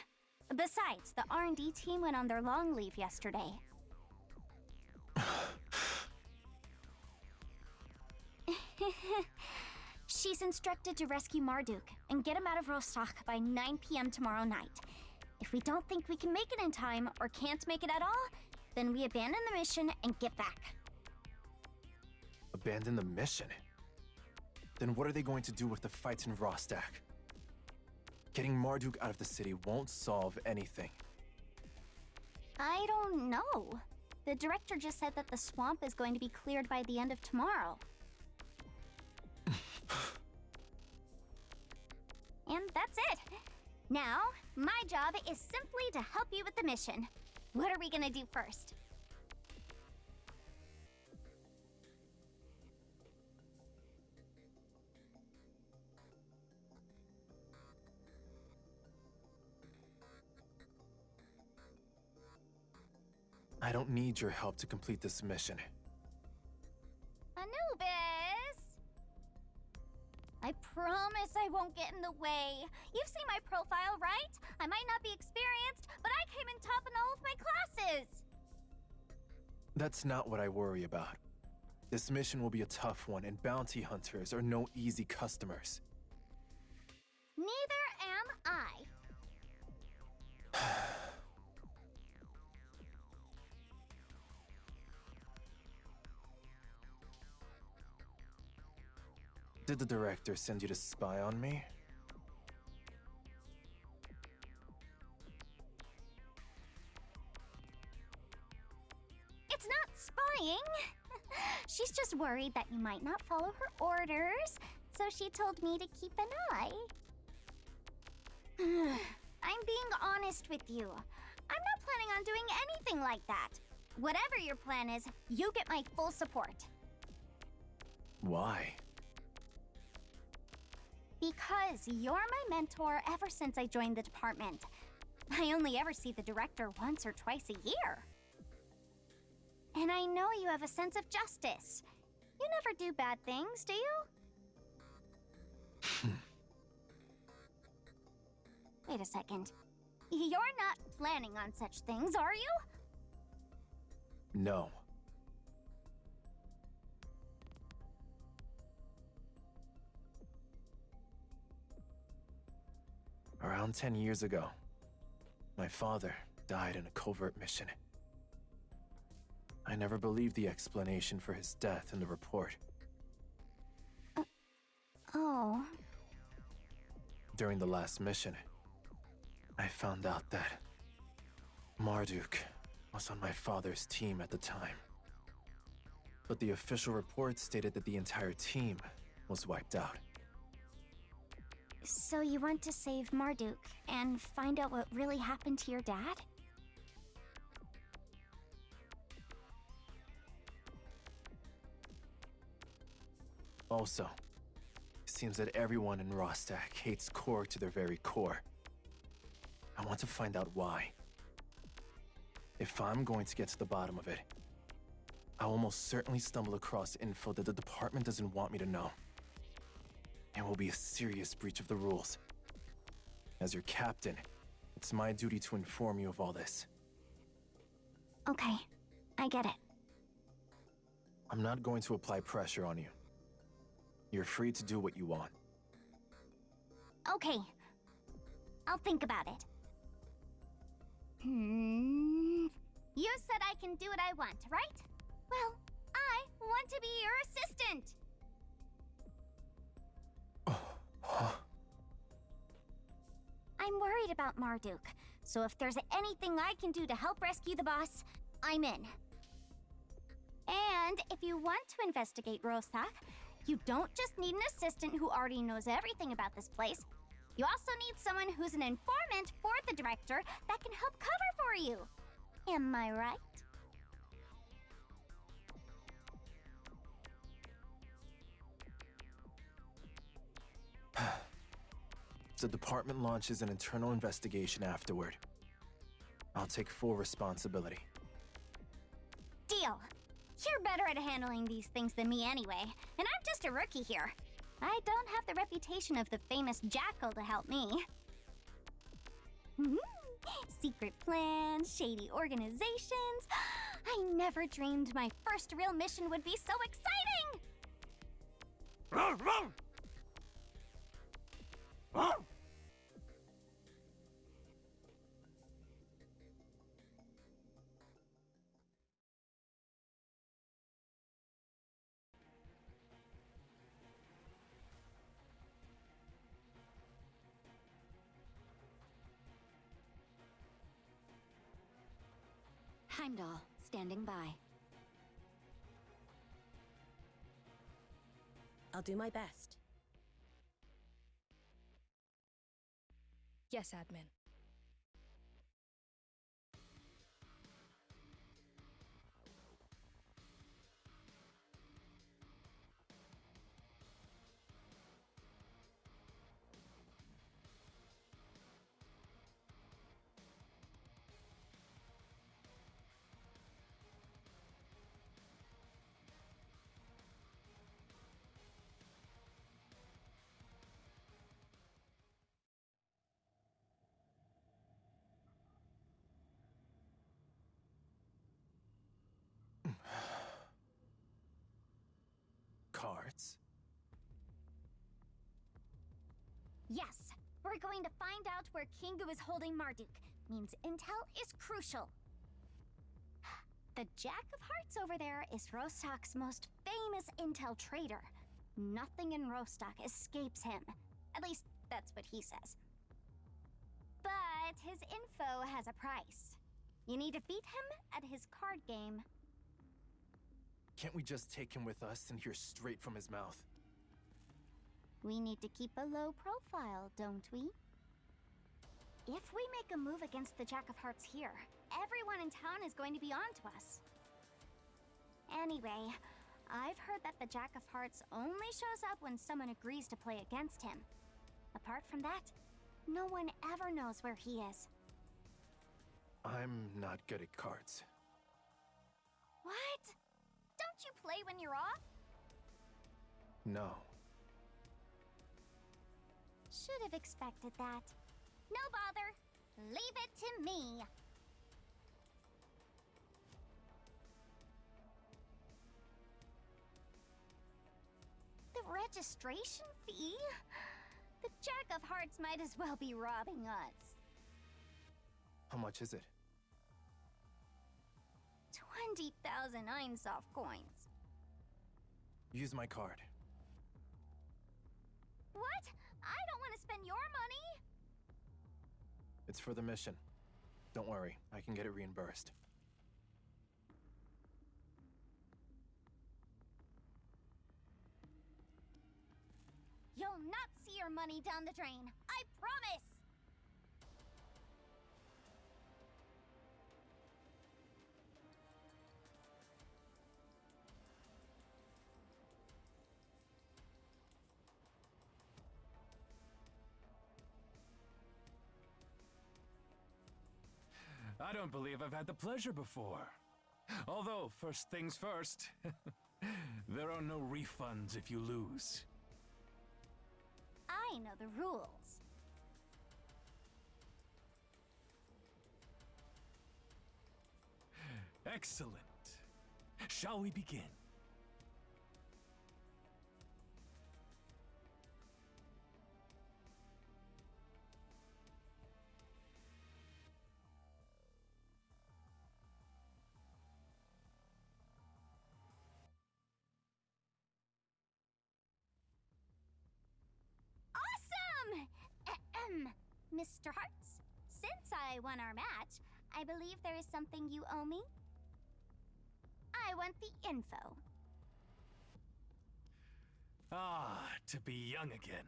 Besides, the R&D team went on their long leave yesterday. She's instructed to rescue Marduk and get him out of Rostach by 9 p.m. tomorrow night. If we don't think we can make it in time or can't make it at all, then we abandon the mission and get back. Abandon the mission? Then what are they going to do with the fights in Rostach? Getting Marduk out of the city won't solve anything. I don't know. The director just said that the swamp is going to be cleared by the end of tomorrow. And that's it. Now, my job is simply to help you with the mission. What are we gonna do first? I don't need your help to complete this mission. Anubis! I promise I won't get in the way. You've seen my profile, right? I might not be experienced, but I came in top in all of my classes! That's not what I worry about. This mission will be a tough one, and bounty hunters are no easy customers. Neither am I. Did the director send you to spy on me? It's not spying. She's just worried that you might not follow her orders, so she told me to keep an eye. I'm being honest with you. I'm not planning on doing anything like that. Whatever your plan is, you get my full support. Why? Because you're my mentor ever since I joined the department. I only ever see the director once or twice a year. And I know you have a sense of justice. You never do bad things, do you? Wait a second. You're not planning on such things, are you? No. Around 10 years ago, my father died in a covert mission. I never believed the explanation for his death in the report. Oh. During the last mission, I found out that Marduk was on my father's team at the time. But the official report stated that the entire team was wiped out. So you want to save Marduk and find out what really happened to your dad? Also, it seems that everyone in Rostach hates CORG to their very core. I want to find out why. If I'm going to get to the bottom of it, I'll almost certainly stumble across info that the department doesn't want me to know. It will be a serious breach of the rules. As your captain, it's my duty to inform you of all this. Okay, I get it. I'm not going to apply pressure on you. You're free to do what you want. Okay. I'll think about it. You said I can do what I want, right? Well, I want to be your assistant! I'm worried about Marduk, so if there's anything I can do to help rescue the boss, I'm in. And if you want to investigate Rostach, you don't just need an assistant who already knows everything about this place. You also need someone who's an informant for the director that can help cover for you. Am I right? The department launches an internal investigation afterward. I'll take full responsibility. Deal. You're better at handling these things than me anyway, and I'm just a rookie here. I don't have the reputation of the famous Jackal to help me. Secret plans, shady organizations. I never dreamed my first real mission would be so exciting! Heimdall, standing by. I'll do my best. Yes, admin. Cards? Yes, we're going to find out where Kingu is holding Marduk. Means intel is crucial. The Jack of Hearts over there is Rostach's most famous intel trader. Nothing in Rostach escapes him. At least, that's what he says. But his info has a price. You need to beat him at his card game. Can't we just take him with us and hear straight from his mouth? We need to keep a low profile, don't we? If we make a move against the Jack of Hearts here, everyone in town is going to be on to us. Anyway, I've heard that the Jack of Hearts only shows up when someone agrees to play against him. Apart from that, no one ever knows where he is. I'm not good at cards. What? Don't you play when you're off? No. Should have expected that. No bother. Leave it to me. registration fee? The Jack of Hearts might as well be robbing us. How much is it? 20,000 Einsoft coins. Use my card. What? I don't want to spend your money! It's for the mission. Don't worry, I can get it reimbursed. You'll not see your money down the drain. I promise! I don't believe I've had the pleasure before. Although, first things first, there are no refunds if you lose. I know the rules. Excellent. Shall we begin? Awesome! Ahem. Mr. Hearts, since I won our match, I believe there is something you owe me. I want the info. Ah, to be young again.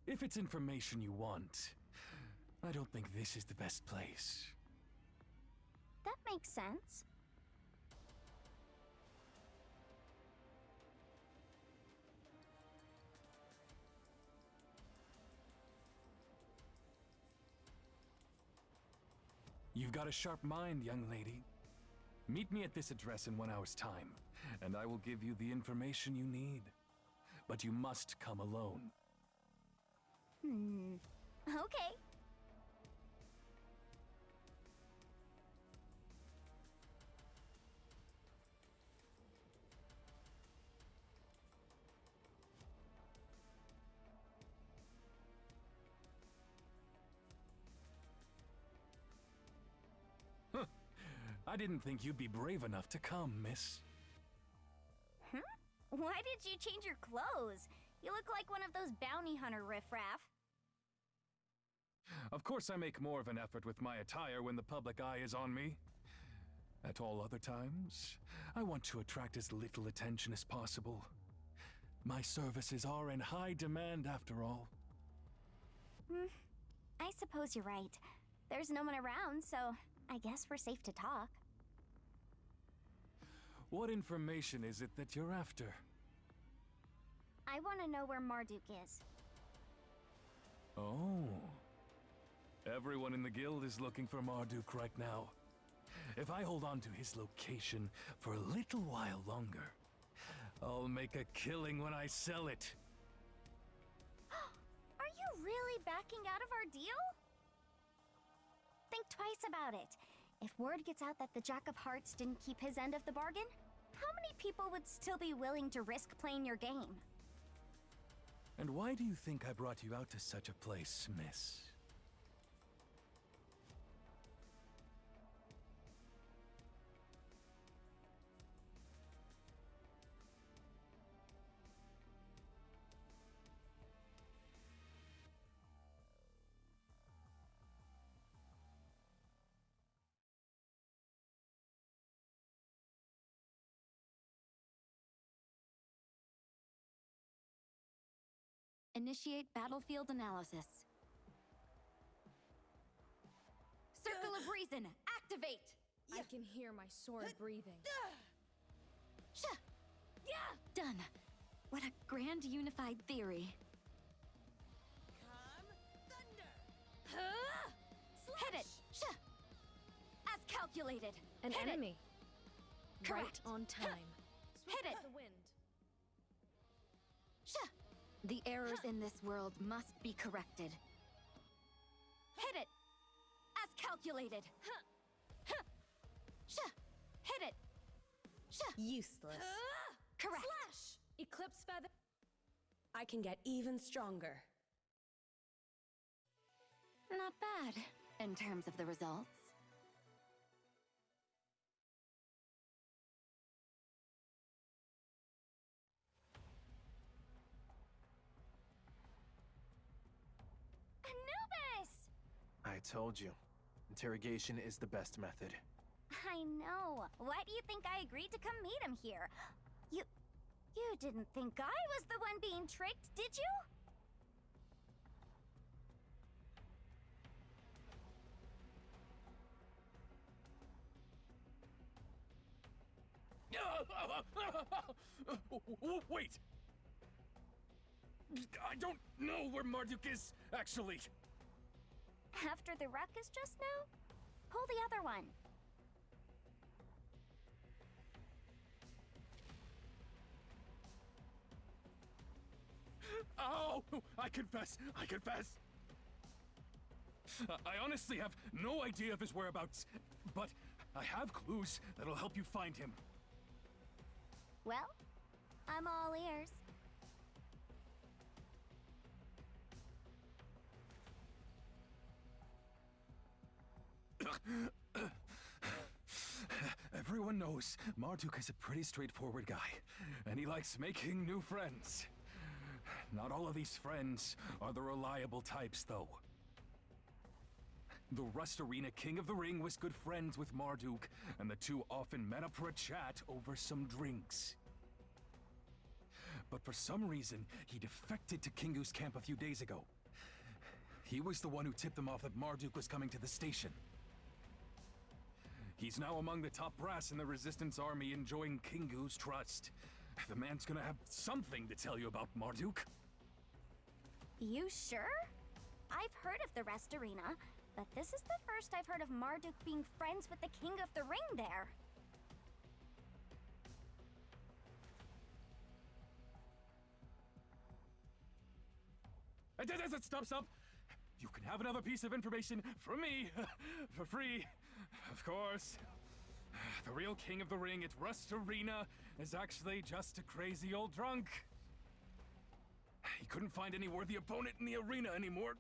If it's information you want, I don't think this is the best place. That makes sense. You've got a sharp mind, young lady. Meet me at this address in 1 hour's time, and I will give you the information you need. But you must come alone. Okay. Huh. I didn't think you'd be brave enough to come, miss. Why did you change your clothes? You look like one of those bounty hunter riffraff. Of course I make more of an effort with my attire when the public eye is on me. At all other times, I want to attract as little attention as possible. My services are in high demand after all. I suppose you're right. There's no one around, so I guess we're safe to talk. What information is it that you're after? I want to know where Marduk is. Oh. Everyone in the guild is looking for Marduk right now. If I hold on to his location for a little while longer, I'll make a killing when I sell it. Are you really backing out of our deal? Think twice about it. If word gets out that the Jack of Hearts didn't keep his end of the bargain, how many people would still be willing to risk playing your game? And why do you think I brought you out to such a place, miss? Initiate battlefield analysis. Circle of Reason, activate! I can hear my sword breathing. Done. What a grand unified theory. Hit it! As calculated. An Hit enemy. It. Correct. Right on time. Hit it! The wind. The errors in this world must be corrected. Hit it! As calculated. Hit it! Useless. Correct. Slash! eclipse feather. I can get even stronger. Not bad, in terms of the results. Anubis! I told you. Interrogation is the best method. I know. Why do you think I agreed to come meet him here? You didn't think I was the one being tricked, did you? Wait! I don't know where Marduk is, actually. After the ruckus just now? Pull the other one. Oh! I confess! I confess! I honestly have no idea of his whereabouts, but I have clues that'll help you find him. Well, I'm all ears. Everyone knows Marduk is a pretty straightforward guy, and he likes making new friends. Not all of these friends are the reliable types, though. The Rust Arena King of the Ring was good friends with Marduk, and the two often met up for a chat over some drinks. But for some reason, he defected to Kingu's camp a few days ago. He was the one who tipped them off that Marduk was coming to the station. He's now among the top brass in the Resistance army, enjoying Kingu's trust. The man's gonna have something to tell you about Marduk. You sure? I've heard of the Rest Arena, but this is the first I've heard of Marduk being friends with the King of the Ring there. Stop! You can have another piece of information from me, for free, of course. The real King of the Ring at Rust Arena is actually just a crazy old drunk. He couldn't find any worthy opponent in the arena anymore,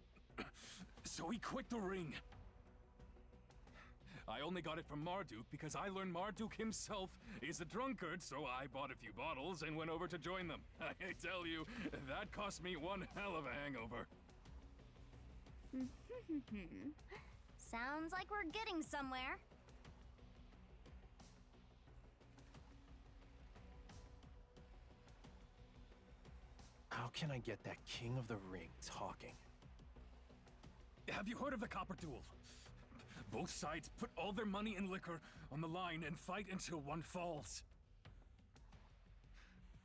so he quit the ring. I only got it from Marduk because I learned Marduk himself is a drunkard, so I bought a few bottles and went over to join them. I tell you, that cost me one hell of a hangover. Sounds like we're getting somewhere. How can I get that King of the Ring talking? Have you heard of the Copper Duel? Both sides put all their money and liquor on the line and fight until one falls.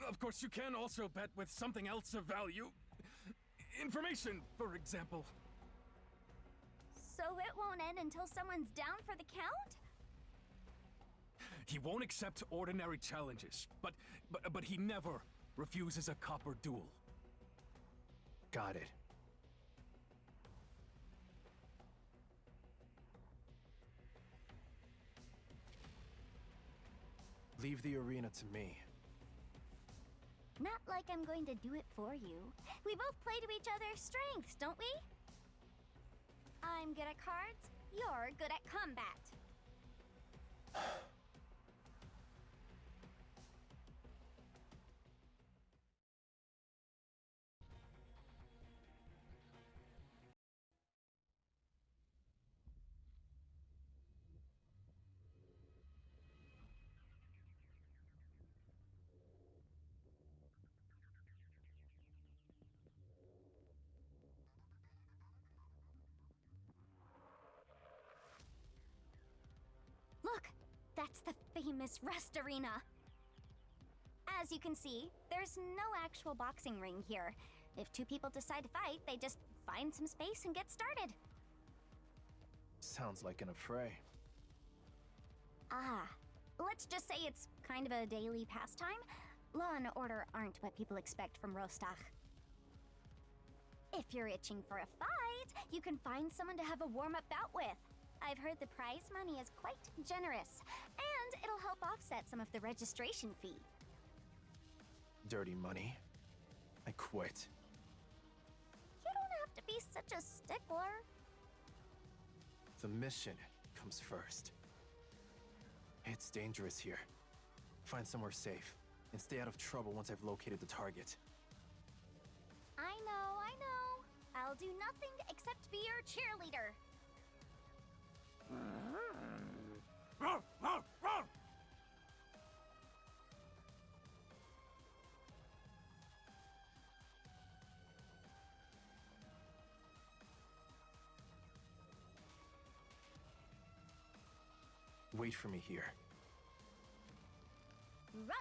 Of course, you can also bet with something else of value. Information, for example. So it won't end until someone's down for the count? He won't accept ordinary challenges, but he never refuses a copper duel. Got it. Leave the arena to me. Not like I'm going to do it for you. We both play to each other's strengths, don't we? I'm good at cards, you're good at combat. Look, that's the famous Rust Arena. As you can see, there's no actual boxing ring here. If two people decide to fight, they just find some space and get started. Sounds like an affray. Let's just say it's kind of a daily pastime. Law and order aren't what people expect from Rostach. If you're itching for a fight, you can find someone to have a warm-up bout with. I've heard the prize money is quite generous, and it'll help offset some of the registration fee. Dirty money. I quit. You don't have to be such a stickler. The mission comes first. It's dangerous here. Find somewhere safe, and stay out of trouble once I've located the target. I know. I'll do nothing except be your cheerleader. Wait for me here. Roger.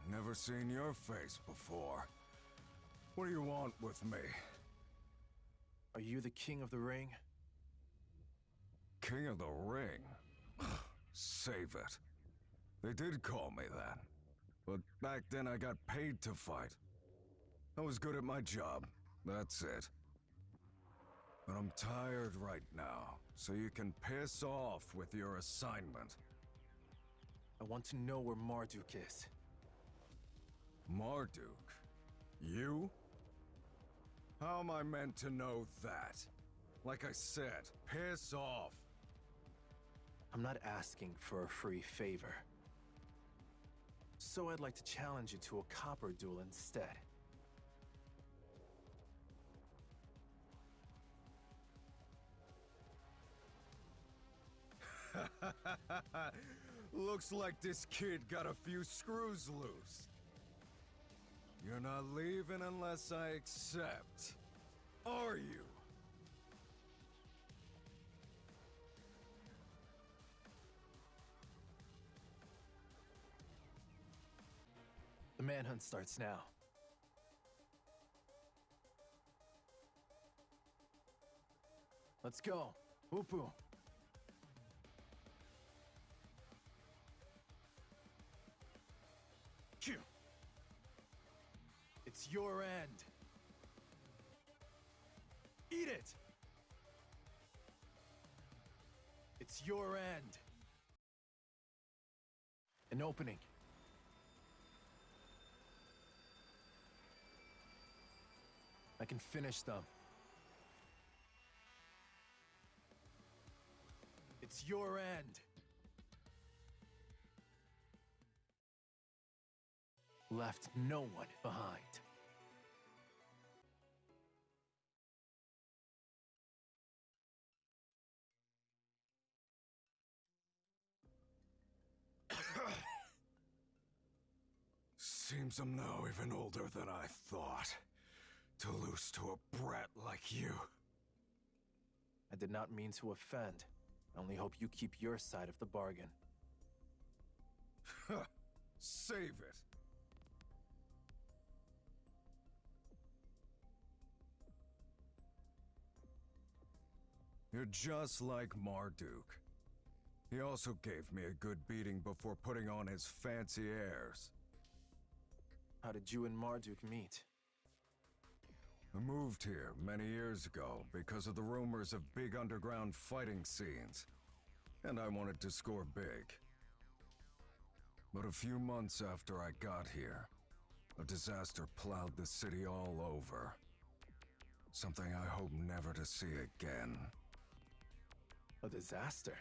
Never seen your face before. What do you want with me? Are you the King of the Ring? King of the Ring? Save it. They did call me that. But back then I got paid to fight. I was good at my job. That's it. But I'm tired right now, so you can piss off with your assignment. I want to know where Marduk is. Marduk? You? How am I meant to know that? Like I said, piss off. I'm not asking for a free favor. So I'd like to challenge you to a copper duel instead. Looks like this kid got a few screws loose. You're not leaving unless I accept. Are you? The manhunt starts now. Let's go. Upu. Q. It's your end. Eat it. It's your end. An opening. I can finish them. It's your end. Left no one behind. Seems I'm now even older than I thought. To lose to a brat like you. I did not mean to offend. I only hope you keep your side of the bargain. Save it. You're just like Marduk. He also gave me a good beating before putting on his fancy airs. How did you and Marduk meet? I moved here many years ago because of the rumors of big underground fighting scenes, and I wanted to score big. But a few months after I got here, a disaster plowed the city all over. Something I hope never to see again. A disaster?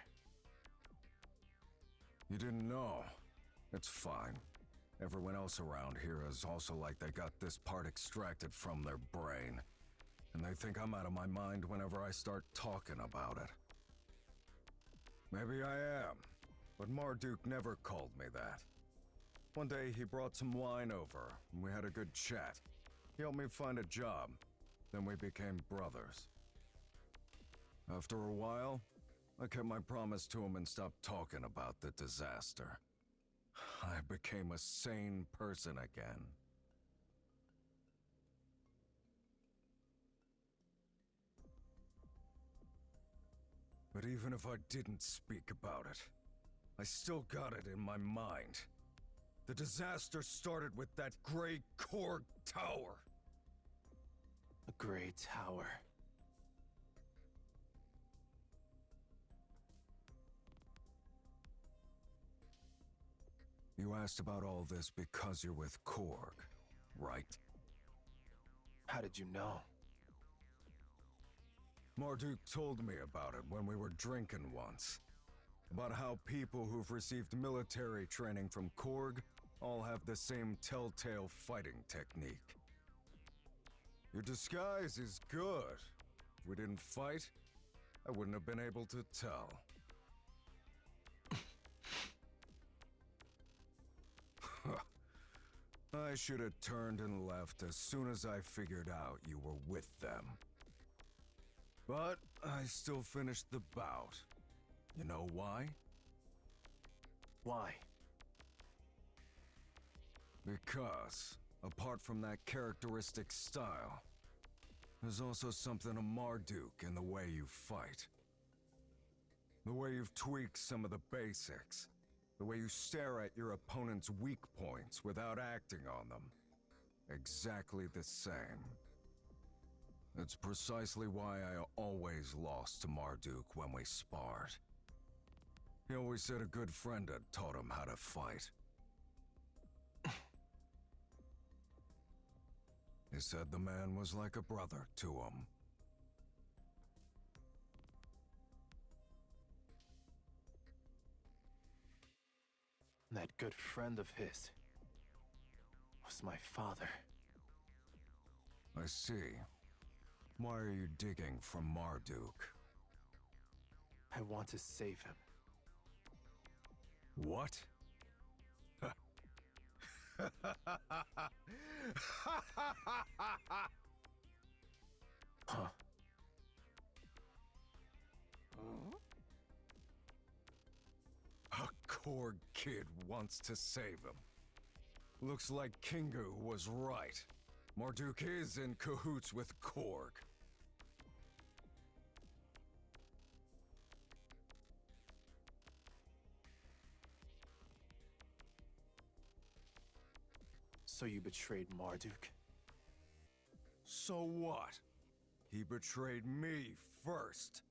You didn't know? It's fine. Everyone else around here is also like they got this part extracted from their brain. And they think I'm out of my mind whenever I start talking about it. Maybe I am, but Marduk never called me that. One day he brought some wine over, and we had a good chat. He helped me find a job, then we became brothers. After a while, I kept my promise to him and stopped talking about the disaster. I became a sane person again. But even if I didn't speak about it, I still got it in my mind. The disaster started with that gray CORG tower. A gray tower. asked about all this because you're with CORG, right? How did you know? Marduk told me about it when we were drinking once. About how people who've received military training from CORG all have the same telltale fighting technique. Your disguise is good. If we didn't fight, I wouldn't have been able to tell. I should have turned and left as soon as I figured out you were with them. But I still finished the bout. You know why? Why? Because, apart from that characteristic style, there's also something of Marduk in the way you fight. The way you've tweaked some of the basics. The way you stare at your opponent's weak points without acting on them. Exactly the same. It's precisely why I always lost to Marduk when we sparred. He always said a good friend had taught him how to fight. He said the man was like a brother to him. That good friend of his was my father. I see. Why are you digging for Marduk? I want to save him. What? Huh? A CORG kid wants to save him. Looks like Kingu was right. Marduk is in cahoots with CORG. So you betrayed Marduk? So what? He betrayed me first.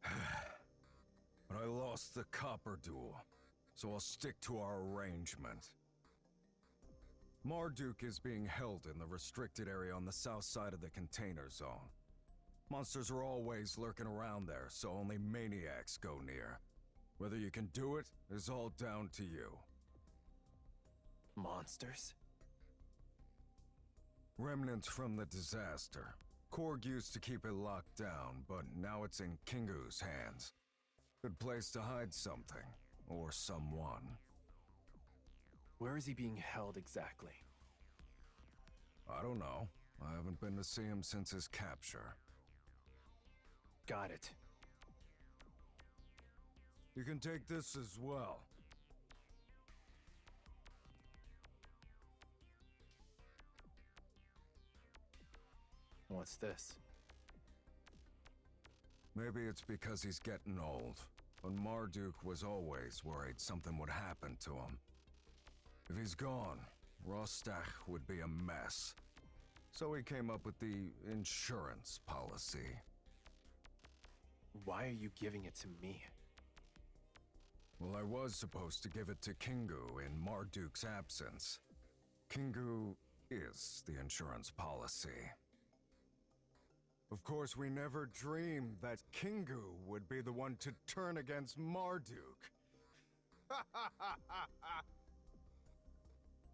But I lost the copper duel, so I'll stick to our arrangement. Marduk is being held in the restricted area on the south side of the container zone. Monsters are always lurking around there, so only maniacs go near. Whether you can do it is all down to you. Monsters? Remnants from the disaster. CORG used to keep it locked down, but now it's in Kingu's hands. Good place to hide something, or someone. Where is he being held exactly? I don't know. I haven't been to see him since his capture. Got it. You can take this as well. What's this? Maybe it's because he's getting old, but Marduk was always worried something would happen to him. If he's gone, Rostach would be a mess. So he came up with the insurance policy. Why are you giving it to me? Well, I was supposed to give it to Kingu in Marduk's absence. Kingu is the insurance policy. Of course, we never dreamed that Kingu would be the one to turn against Marduk.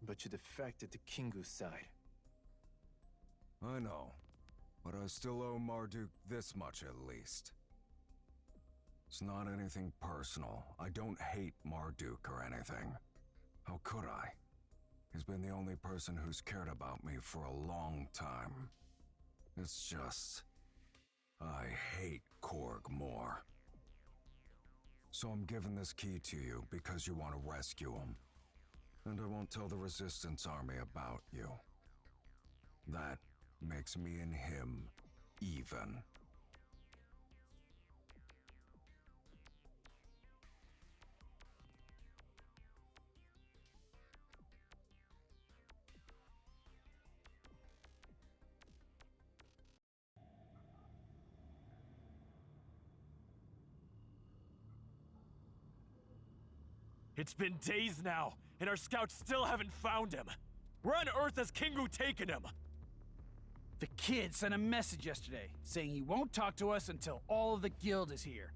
But you defected to Kingu's side. I know, but I still owe Marduk this much at least. It's not anything personal. I don't hate Marduk or anything. How could I? He's been the only person who's cared about me for a long time. It's just, I hate CORG more. So I'm giving this key to you because you want to rescue him. And I won't tell the Resistance Army about you. That makes me and him even. It's been days now, and our scouts still haven't found him. Where on earth has Kingu taken him? The kid sent a message yesterday, saying he won't talk to us until all of the guild is here.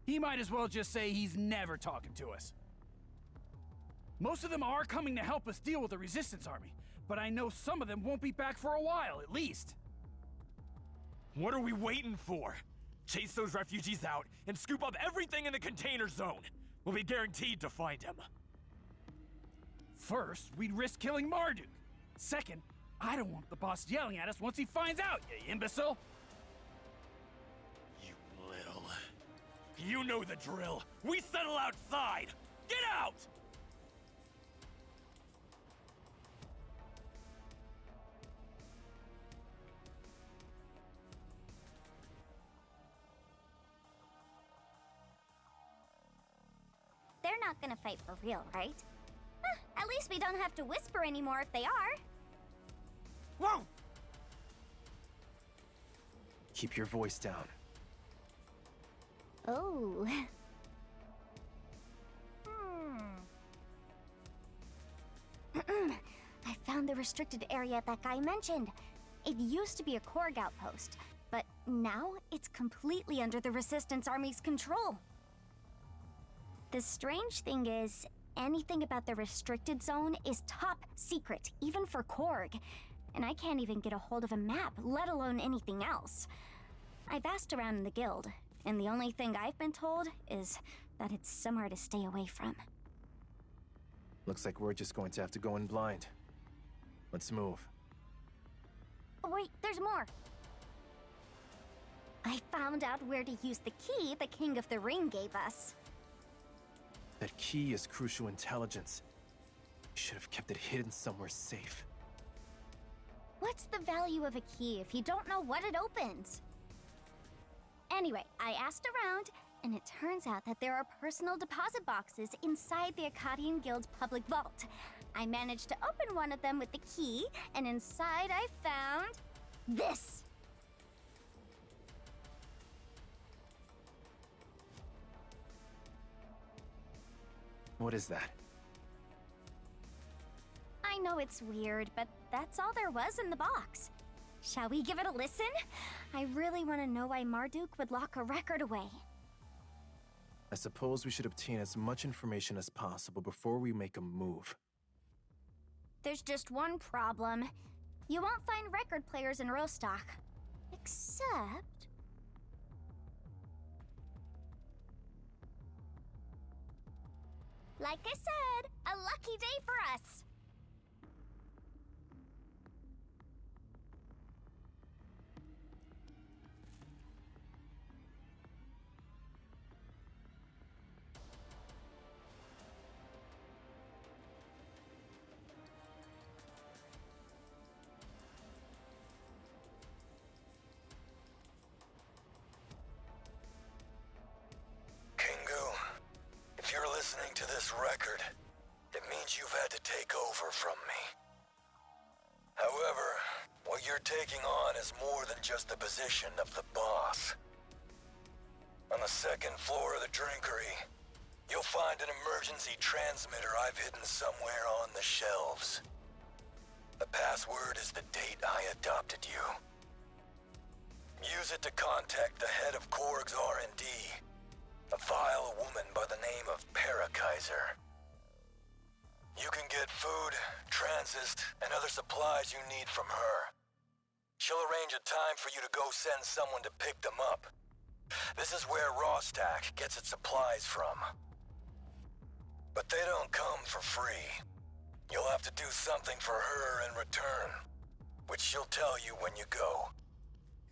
He might as well just say he's never talking to us. Most of them are coming to help us deal with the Resistance Army, but I know some of them won't be back for a while, at least. What are we waiting for? Chase those refugees out and scoop up everything in the container zone. We'll be guaranteed to find him. First, we'd risk killing Marduk. Second, I don't want the boss yelling at us once he finds out, you imbecile! You little... You know the drill. We settle outside. Get out! They're not gonna fight for real, right? At least we don't have to whisper anymore if they are. Whoa! Keep your voice down. Oh. I found the restricted area that guy mentioned. It used to be a CORG outpost, but now it's completely under the Resistance Army's control. The strange thing is, anything about the restricted zone is top secret, even for CORG. And I can't even get a hold of a map, let alone anything else. I've asked around in the guild, and the only thing I've been told is that it's somewhere to stay away from. Looks like we're just going to have to go in blind. Let's move. Oh, wait, there's more. I found out where to use the key the King of the Ring gave us. That key is crucial intelligence. You should have kept it hidden somewhere safe. What's the value of a key if you don't know what it opens? Anyway, I asked around, and it turns out that there are personal deposit boxes inside the Akkadian Guild's public vault. I managed to open one of them with the key, and inside I found this. What is that? I know it's weird, but that's all there was in the box. Shall we give it a listen? I really want to know why Marduk would lock a record away. I suppose we should obtain as much information as possible before we make a move. There's just one problem. You won't find record players in Rostach. Except... like I said, a lucky day for us! Kingu, if you're listening to this record, it means you've had to take over from me. However, what you're taking on is more than just the position of the boss. On the second floor of the drinkery, you'll find an emergency transmitter I've hidden somewhere on the shelves. The password is the date I adopted you. Use it to contact the head of CORG's R&D, a vile woman by the name of Paracaesar. You can get food, transist, and other supplies you need from her. She'll arrange a time for you to go send someone to pick them up. This is where Rostach gets its supplies from. But they don't come for free. You'll have to do something for her in return, which she'll tell you when you go.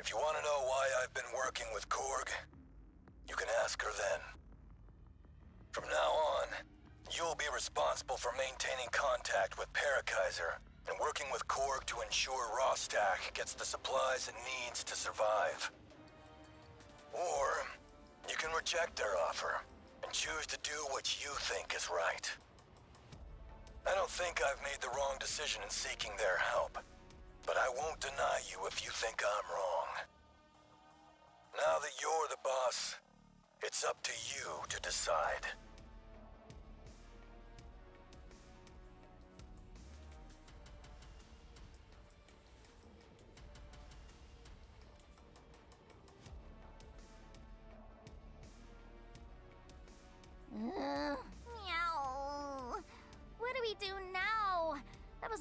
If you want to know why I've been working with CORG, you can ask her then. From now on, you'll be responsible for maintaining contact with Paracaesar and working with CORG to ensure Rostach gets the supplies it needs to survive. Or, you can reject their offer and choose to do what you think is right. I don't think I've made the wrong decision in seeking their help, but I won't deny you if you think I'm wrong. Now that you're the boss, it's up to you to decide.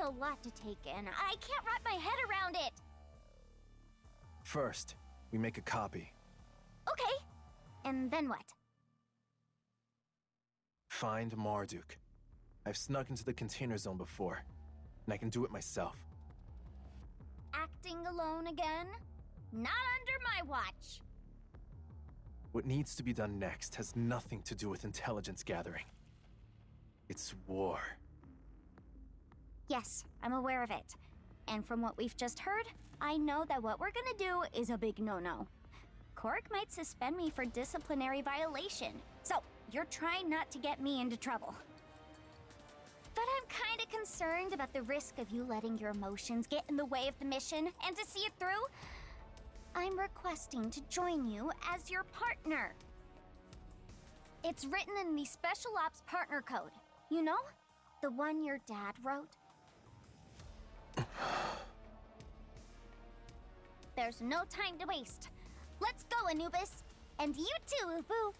a lot to take in. I can't wrap my head around it. First, we make a copy. Okay. And then what? Find Marduk. I've snuck into the container zone before, and I can do it myself. Acting alone again? Not under my watch. What needs to be done next has nothing to do with intelligence gathering. It's war. Yes, I'm aware of it. And from what we've just heard, I know that what we're gonna do is a big no-no. CORG might suspend me for disciplinary violation, so you're trying not to get me into trouble. But I'm kinda concerned about the risk of you letting your emotions get in the way of the mission, and to see it through, I'm requesting to join you as your partner. It's written in the Special Ops Partner Code. You know? The one your dad wrote? There's no time to waste. Let's go, Anubis! And you too, Ubu!